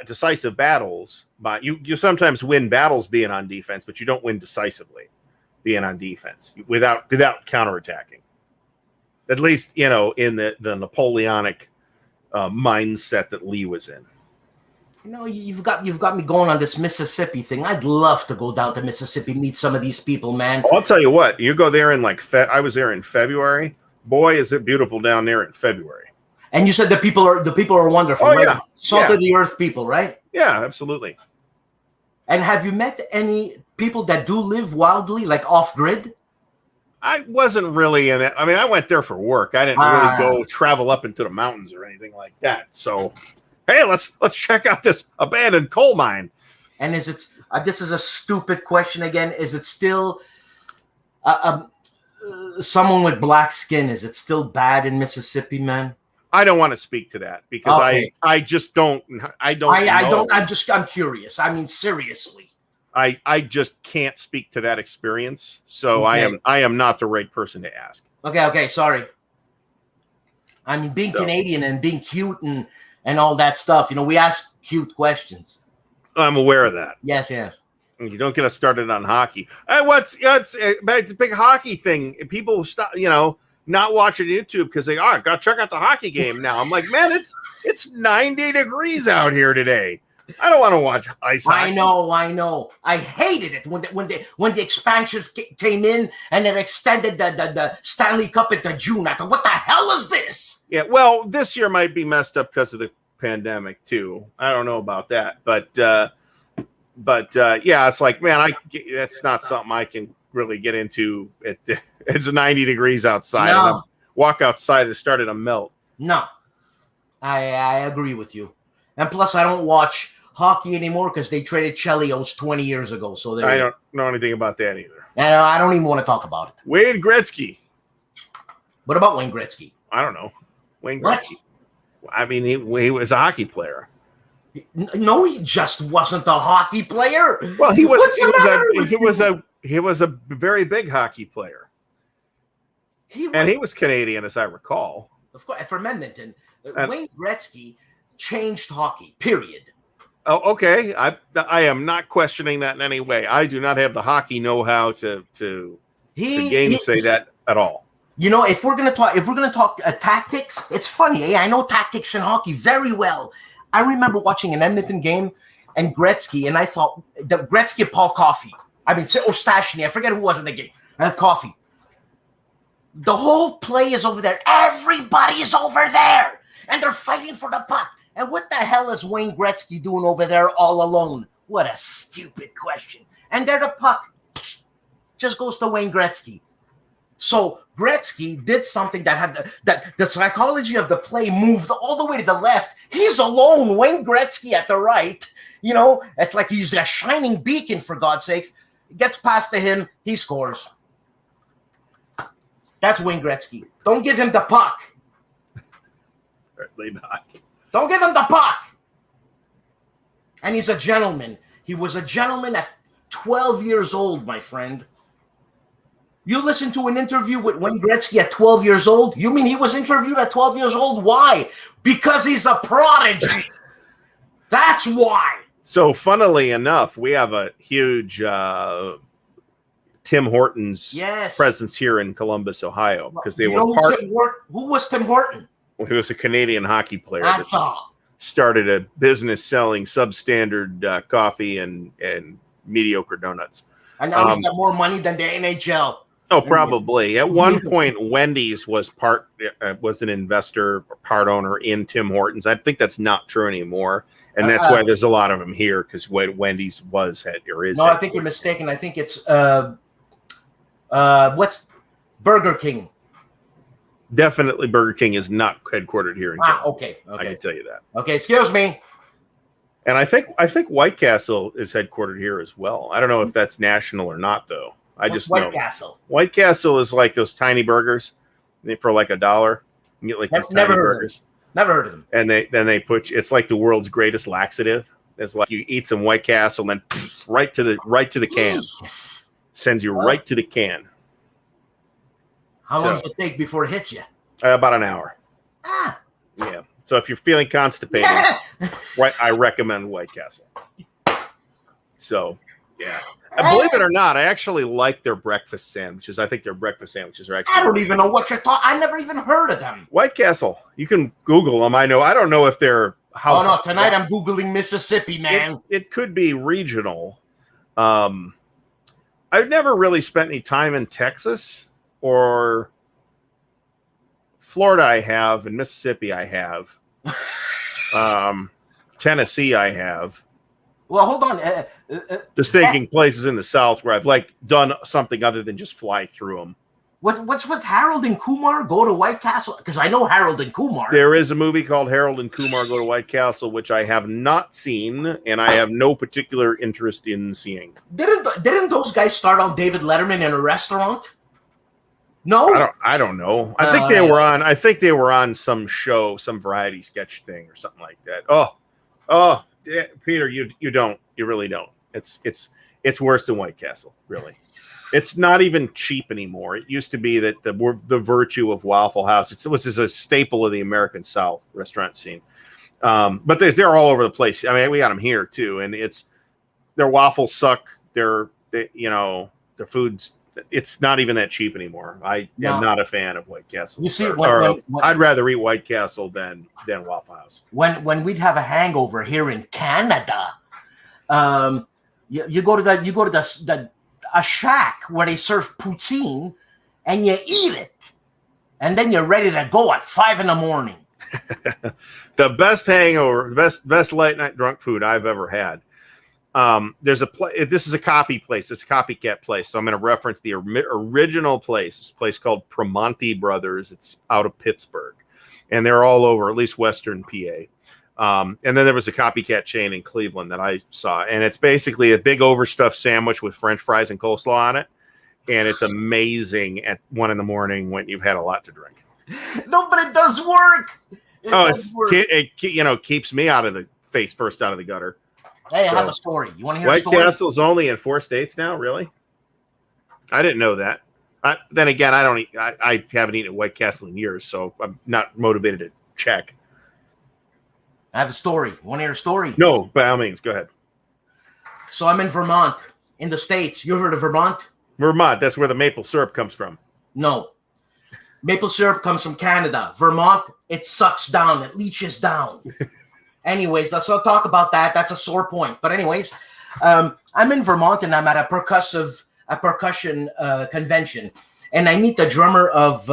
decisive battles, but you sometimes win battles being on defense, but you don't win decisively being on defense without counterattacking. At least, in the Napoleonic mindset that Lee was in. You've got me going on this Mississippi thing. I'd love to go down to Mississippi, meet some of these people, man. I'll tell you what, you go there in I was there in February. Boy, is it beautiful down there in February. And you said the people are wonderful, right? Yeah. Salt of the earth people, right? Yeah, absolutely. And have you met any people that do live wildly, like off grid? I wasn't really in it. I mean, I went there for work. I didn't really go travel up into the mountains or anything like that. So, hey, let's check out this abandoned coal mine. And is it? This is a stupid question again. Is it still someone with black skin? Is it still bad in Mississippi, man? I don't want to speak to that because I just don't. I don't. Know. I'm curious. I mean, seriously. I just can't speak to that experience, so I am not the right person to ask. Okay, sorry. I mean, being Canadian and being cute and all that stuff, we ask cute questions. I'm aware of that. Yes. You don't get us started on hockey. What's the big hockey thing? People stop, not watching YouTube because they got to check out the hockey game now. I'm like, man, it's 90 degrees out here today. I don't want to watch ice hockey. I know. I hated it when the expansions came in and it extended the Stanley Cup into June. I thought, what the hell is this? Yeah, well, this year might be messed up because of the pandemic too. I don't know about that, but yeah, it's like, man, that's not something I can really get into. It's 90 degrees outside. No. And I walk outside and started to melt. No, I agree with you. And plus, I don't watch hockey anymore because they traded Chelios 20 years ago. So I don't know anything about that either. And I don't even want to talk about it. Wayne Gretzky. What about Wayne Gretzky? I don't know. Wayne Gretzky. I mean, he was a hockey player. No, he just wasn't a hockey player. Well, he was a very big hockey player. He was Canadian, as I recall. Of course, from Edmonton. Wayne Gretzky changed hockey, period. Oh, okay. I am not questioning that in any way. I do not have the hockey know-how to gainsay that at all. If we're gonna talk tactics, it's funny. I know tactics in hockey very well. I remember watching an Edmonton game and Gretzky, and I thought the Gretzky Paul Coffey. Stashny. I forget who was in the game. Coffey. The whole play is over there. Everybody is over there, and they're fighting for the puck. And what the hell is Wayne Gretzky doing over there all alone? What a stupid question. And there the puck just goes to Wayne Gretzky. So Gretzky did something that had that the psychology of the play moved all the way to the left. He's alone. Wayne Gretzky at the right. It's like he's a shining beacon, for God's sakes. Gets past to him. He scores. That's Wayne Gretzky. Don't give him the puck. Certainly not. Don't give him the puck. And he's a gentleman. He was a gentleman at 12 years old, my friend. You listen to an interview with Wayne Gretzky at 12 years old? You mean he was interviewed at 12 years old? Why? Because he's a prodigy. That's why. So, funnily enough, we have a huge Tim Hortons presence here in Columbus, Ohio, because they were part. Who was Tim Horton? Well, he was a Canadian hockey player. That's all. Started a business selling substandard coffee and mediocre donuts. And now he's got more money than the NHL. Oh, probably. At one point, Wendy's was an investor, part owner in Tim Hortons. I think that's not true anymore, and that's why there's a lot of them here, because Wendy's was or is. No, I think you're mistaken. I think it's what's Burger King. Definitely, Burger King is not headquartered here in Columbus. Okay. I can tell you that. Okay, excuse me. And I think White Castle is headquartered here as well. I don't know if that's national or not, though. What's White Castle? White Castle is like those tiny burgers for like $1. You get like these tiny burgers. Never heard of them. And then they it's like the world's greatest laxative. It's like you eat some White Castle and then right to the can. Jesus. Sends you right to the can. How long does it take before it hits you? About an hour. Yeah. So if you're feeling constipated, I recommend White Castle. So, yeah. Believe it or not, I actually like their breakfast sandwiches. I think their breakfast sandwiches are actually. I don't even know what you're talking. I never even heard of them. White Castle. You can Google them. I don't know if they're how. Oh no! Tonight I'm googling Mississippi, man. It could be regional. I've never really spent any time in Texas or Florida. I have, and Mississippi. I have. Tennessee. I have. Well, hold on. Just thinking places in the South where I've done something other than just fly through them. What's with Harold and Kumar go to White Castle? Because I know Harold and Kumar. There is a movie called Harold and Kumar Go to White Castle, which I have not seen, and I have no particular interest in seeing. Didn't those guys start out David Letterman in a restaurant? No, I don't know. I think they were on some show, some variety sketch thing or something like that. Oh. Peter, you really don't. It's worse than White Castle, really. It's not even cheap anymore. It used to be that the virtue of Waffle House. It was just a staple of the American South restaurant scene. But they're all over the place. I mean, we got them here too, and their waffles suck. Their food's. It's not even that cheap anymore. I am not a fan of White Castle. You see, I'd rather eat White Castle than Waffle House. When we'd have a hangover here in Canada, you go to a shack where they serve poutine, and you eat it, and then you're ready to go at 5 a.m. The best hangover, best late night drunk food I've ever had. There's this is a copy place. It's a copycat place. So I'm going to reference the original place. It's a place called Primanti Brothers. It's out of Pittsburgh, and they're all over, at least Western PA. And then there was a copycat chain in Cleveland that I saw, and it's basically a big overstuffed sandwich with French fries and coleslaw on it. And it's amazing at 1 a.m. when you've had a lot to drink. No, but it does work. It keeps me out of the gutter. Hey, I have a story. You want to hear White a story? White Castle's only in 4 states now, really? I didn't know that. Then again, I haven't eaten at White Castle in years, so I'm not motivated to check. I have a story. You want to hear a story? No, by all means, go ahead. So I'm in Vermont, in the States. You ever heard of Vermont? Vermont, that's where the maple syrup comes from. No. Maple syrup comes from Canada. Vermont, it sucks down. It leaches down. Anyways, let's not talk about that. That's a sore point. But anyways, I'm in Vermont, and I'm at a percussion convention. And I meet the drummer of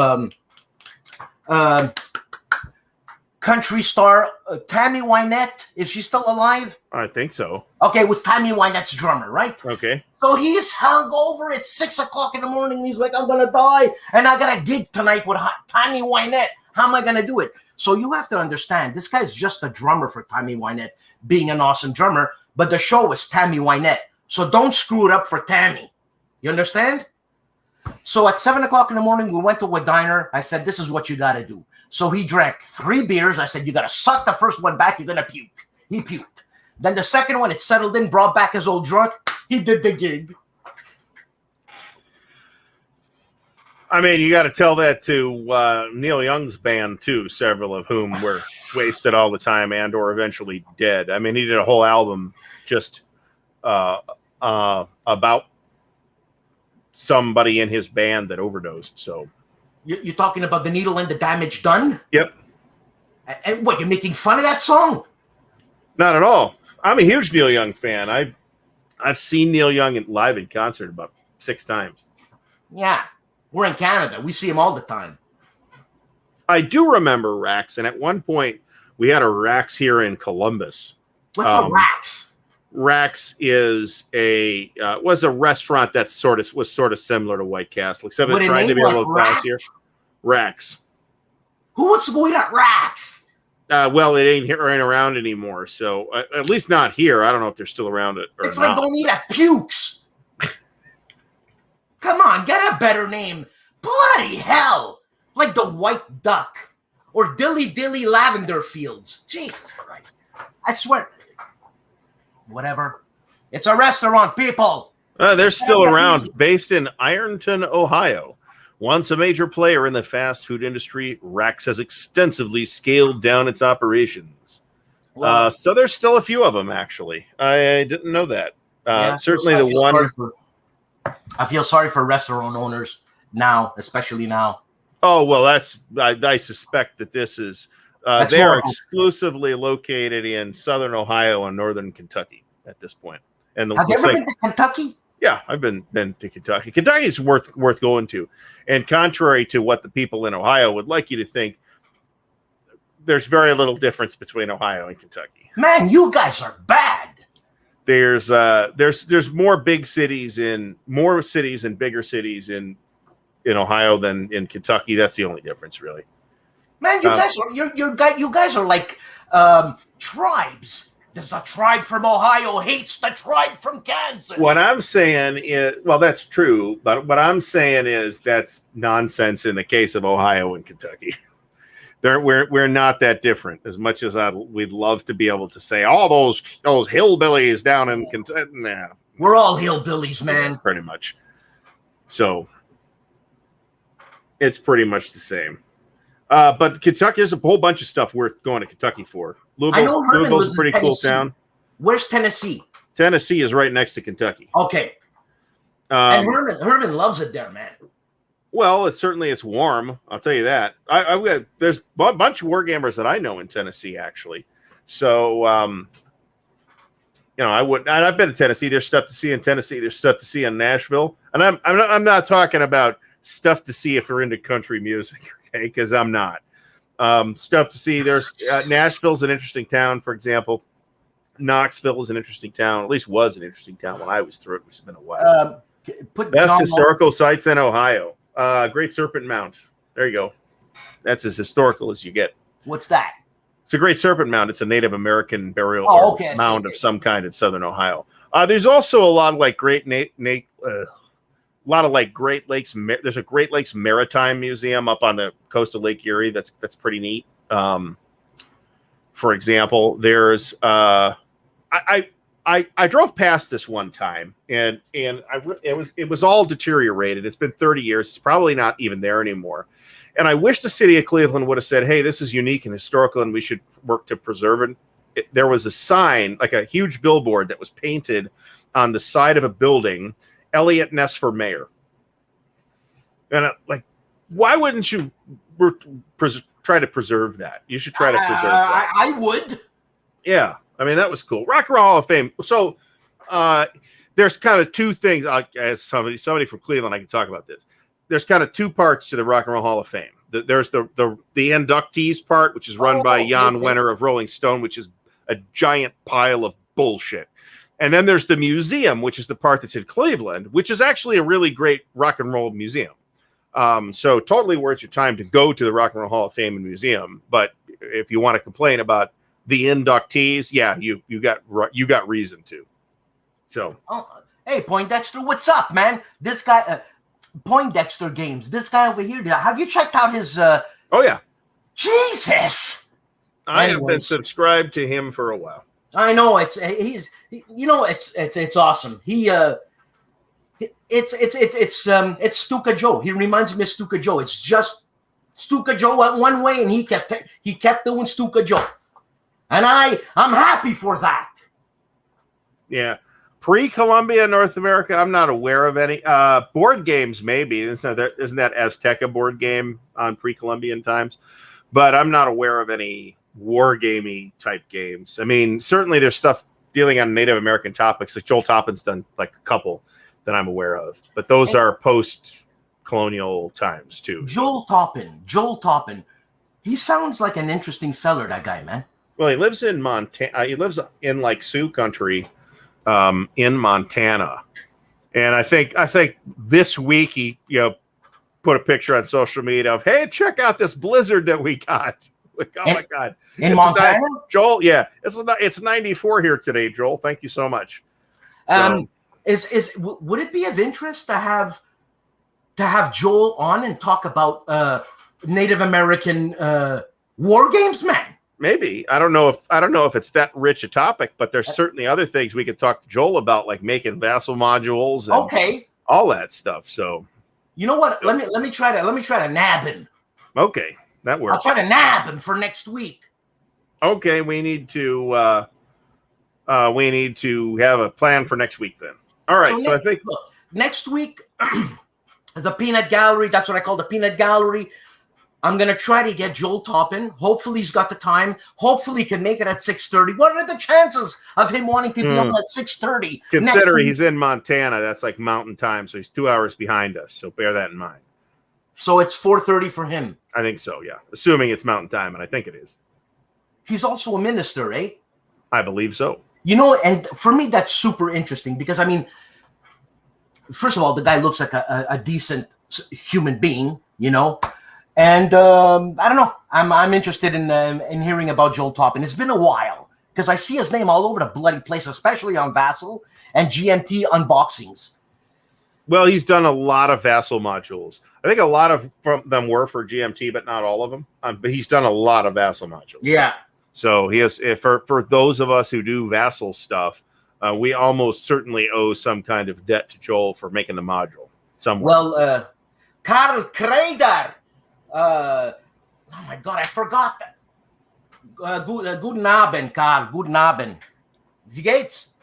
country star Tammy Wynette. Is she still alive? I think so. Okay, it was Tammy Wynette's drummer, right? Okay. So he's hungover at 6 o'clock in the morning. He's like, I'm going to die. And I got a gig tonight with Tammy Wynette. How am I going to do it? So you have to understand, this guy's just a drummer for Tammy Wynette, being an awesome drummer. But the show is Tammy Wynette. So don't screw it up for Tammy. You understand? So at 7 o'clock in the morning, we went to a diner. I said, this is what you got to do. So he drank 3 beers. I said, you got to suck the first one back. You're going to puke. He puked. Then the second one, it settled in, brought back his old drunk. He did the gig. I mean, you got to tell that to Neil Young's band too. Several of whom were wasted all the time and or eventually dead. I mean, he did a whole album just about somebody in his band that overdosed. So you're talking about The Needle and the Damage Done? Yep. And what, you're making fun of that song? Not at all. I'm a huge Neil Young fan. I've seen Neil Young live in concert about 6 times. Yeah. We're in Canada. We see him all the time. I do remember Rax, and at one point we had a Rax here in Columbus. What's a Rax? Rax is was a restaurant that was sort of similar to White Castle, except it tried to be a little classier. Rax. Who wants to go eat at Rax? Well, it ain't around anymore, so at least not here. I don't know if they're still around it or it's not. Like going to eat at Pukes. Come on, get a better name. Bloody hell. Like the White Duck or Dilly Dilly Lavender Fields. Jesus Christ. I swear. Whatever. It's a restaurant, people. They're still around, based in Ironton, Ohio. Once a major player in the fast food industry, Rax has extensively scaled down its operations. Wow. So there's still a few of them, actually. I didn't know that. Certainly the one... I feel sorry for restaurant owners now, especially now. Oh, well, I suspect that this is... they are exclusively located in southern Ohio and northern Kentucky at this point. And have you ever been to Kentucky? Yeah, I've been to Kentucky. Kentucky is worth going to. And contrary to what the people in Ohio would like you to think, there's very little difference between Ohio and Kentucky. Man, you guys are bad. There's more big cities and bigger cities in Ohio than in Kentucky. That's the only difference, really. Man, you guys are like tribes. There's a tribe from Ohio hates the tribe from Kansas. What I'm saying is, well, that's true, but what I'm saying is that's nonsense in the case of Ohio and Kentucky. We're not that different. As much as we'd love to be able to say all those hillbillies down in Kentucky. Nah, we're all hillbillies, man. Pretty much. So it's pretty much the same. But Kentucky, there's a whole bunch of stuff worth going to Kentucky for. Louisville's a pretty cool town. Where's Tennessee? Tennessee is right next to Kentucky. Okay. And Herman loves it there, man. Well, it's warm. I'll tell you that. There's a bunch of wargamers that I know in Tennessee, actually. So, I've been to Tennessee. There's stuff to see in Tennessee. There's stuff to see in Nashville. And I'm not talking about stuff to see if you're into country music. Okay, because I'm not. Stuff to see. There's Nashville's an interesting town, for example. Knoxville is an interesting town. At least was an interesting town when I was through it, which has been a while. Best historical sites in Ohio. Great Serpent Mound. There you go. That's as historical as you get. What's that? It's a Great Serpent Mound. It's a Native American burial mound of some kind in southern Ohio. There's also a lot of like Great Lakes. There's a Great Lakes Maritime Museum up on the coast of Lake Erie. That's pretty neat. For example, there's I drove past this one time and it was all deteriorated. It's been 30 years. It's probably not even there anymore. And I wish the city of Cleveland would have said, hey, this is unique and historical and we should work to preserve it. There was a sign, like a huge billboard that was painted on the side of a building, Elliot Ness for mayor. And why wouldn't you try to preserve that? You should try to preserve that. I would. Yeah. I mean, that was cool. Rock and Roll Hall of Fame. So there's kind of two things. As somebody from Cleveland, I can talk about this. There's kind of two parts to the Rock and Roll Hall of Fame. There's the inductees part, which is run by Jan Wenner of Rolling Stone, which is a giant pile of bullshit. And then there's the museum, which is the part that's in Cleveland, which is actually a really great rock and roll museum. So totally worth your time to go to the Rock and Roll Hall of Fame and Museum. But if you want to complain about the inductees, yeah, you got reason to. So, hey, Poindexter, what's up, man? This guy, Poindexter Games. This guy over here. Have you checked out his? Oh yeah. Jesus. I have been subscribed to him for a while. I know it's awesome. It's Stuka Joe. He reminds me of Stuka Joe. It's just Stuka Joe went one way, and he kept doing Stuka Joe, and I'm happy for that. Yeah. Pre-Columbia North America, I'm not aware of any. Board games, maybe. Isn't that Azteca board game on pre-Columbian times? But I'm not aware of any wargamey type games. I mean, certainly there's stuff dealing on Native American topics. Like Joel Toppin's done like a couple that I'm aware of. But those are post-colonial times, too. Joel Toppin. He sounds like an interesting feller, that guy, man. Well, he lives in Montana. He lives in like Sioux country. In Montana, and I think this week he put a picture on social media of, hey, check out this blizzard that we got. Like, oh my god, in Montana, Joel. Yeah, it's 94 here today, Joel. Thank you so much. Would it be of interest to have Joel on and talk about Native American war games, man? Maybe. I don't know if it's that rich a topic, but there's certainly other things we could talk to Joel about, like making vassal modules and all that stuff. So, you know what? Let me try to nab him. Okay, that works. I'll try to nab him for next week. Okay, we need to have a plan for next week then. All right, so I think next week the Peanut Gallery, that's what I call the Peanut Gallery. I'm going to try to get Joel Toppin. Hopefully he's got the time. Hopefully he can make it at 6:30. What are the chances of him wanting to be on at 6:30? Consider he's in Montana. That's like mountain time, so he's 2 hours behind us. So bear that in mind. So it's 4:30 for him. I think so, yeah. Assuming it's mountain time, and I think it is. He's also a minister, eh? I believe so. And for me, that's super interesting because, I mean, first of all, the guy looks like a decent human being, And I don't know. I'm interested in hearing about Joel Toppin. It's been a while because I see his name all over the bloody place, especially on Vassal and GMT unboxings. Well, he's done a lot of Vassal modules. I think a lot of them were for GMT, but not all of them. But he's done a lot of Vassal modules. Yeah. So he has, for those of us who do Vassal stuff, we almost certainly owe some kind of debt to Joel for making the module somewhere. Well, Karl Kreider. Oh my God, I forgot that. Guten Abend, Karl. Guten Abend. Wie geht's?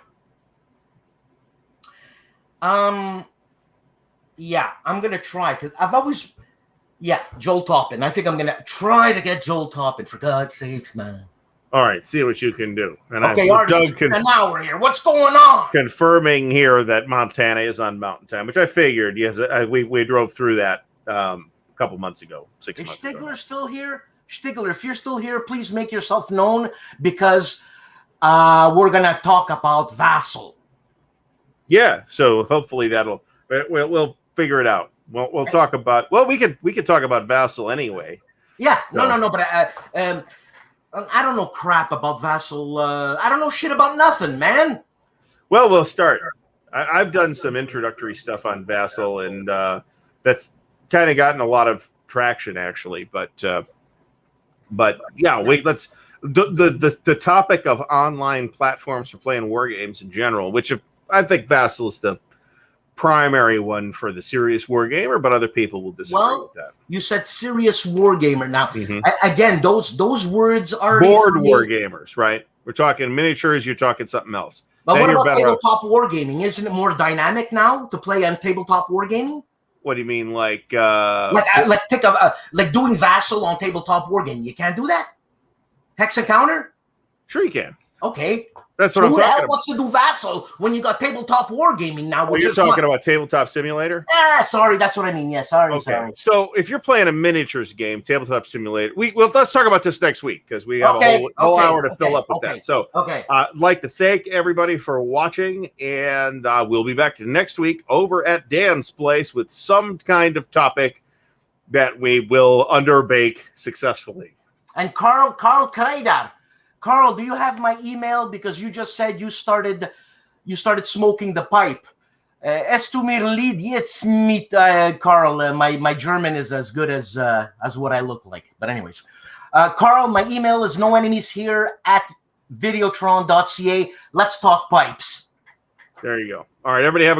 Yeah, I'm gonna try because I've always, Joel Toppin. I think I'm gonna try to get Joel Toppin, for God's sakes, man. All right, see what you can do. And okay, Doug, an hour here. What's going on? Confirming here that Montana is on mountain time, which I figured. Yes, we drove through that. A couple months ago, 6 months ago. Is Stigler still here? Stigler, if you're still here, please make yourself known because we're gonna talk about Vassal. Yeah, so hopefully we'll figure it out. We'll talk about. Well, we could talk about Vassal anyway. Yeah, no, but I don't know crap about Vassal. I don't know shit about nothing, man. Well, we'll start. I've done some introductory stuff on Vassal, and that's kind of gotten a lot of traction actually, but yeah, let's the topic of online platforms for playing war games in general, which I think Vassal is the primary one for the serious war gamer, but other people will disagree with that. You said serious war gamer. Now, again, those words are board war gamers, right? We're talking miniatures. You're talking something else. But what about tabletop wargaming? Isn't it more dynamic now to play on tabletop wargaming? What do you mean, like doing Vassal on tabletop wargaming? You can't do that. Hex Encounter? Sure, you can. Okay. That's what I'm talking about. Who the hell wants to do Vassal when you got tabletop wargaming now? You're talking about Tabletop Simulator? Sorry, that's what I mean. Yeah, sorry. So if you're playing a miniatures game, Tabletop Simulator, let's talk about this next week because we have a whole hour to fill up with that. So I'd like to thank everybody for watching, and we'll be back next week over at Dan's place with some kind of topic that we will underbake successfely. And Karl Kreider. Karl, do you have my email? Because you just said you started smoking the pipe. Es tut mir leid, jetzt mit Karl. My German is as good as what I look like. But anyways, Karl, my email is noenemieshere@videotron.ca. Let's talk pipes. There you go. All right, everybody have a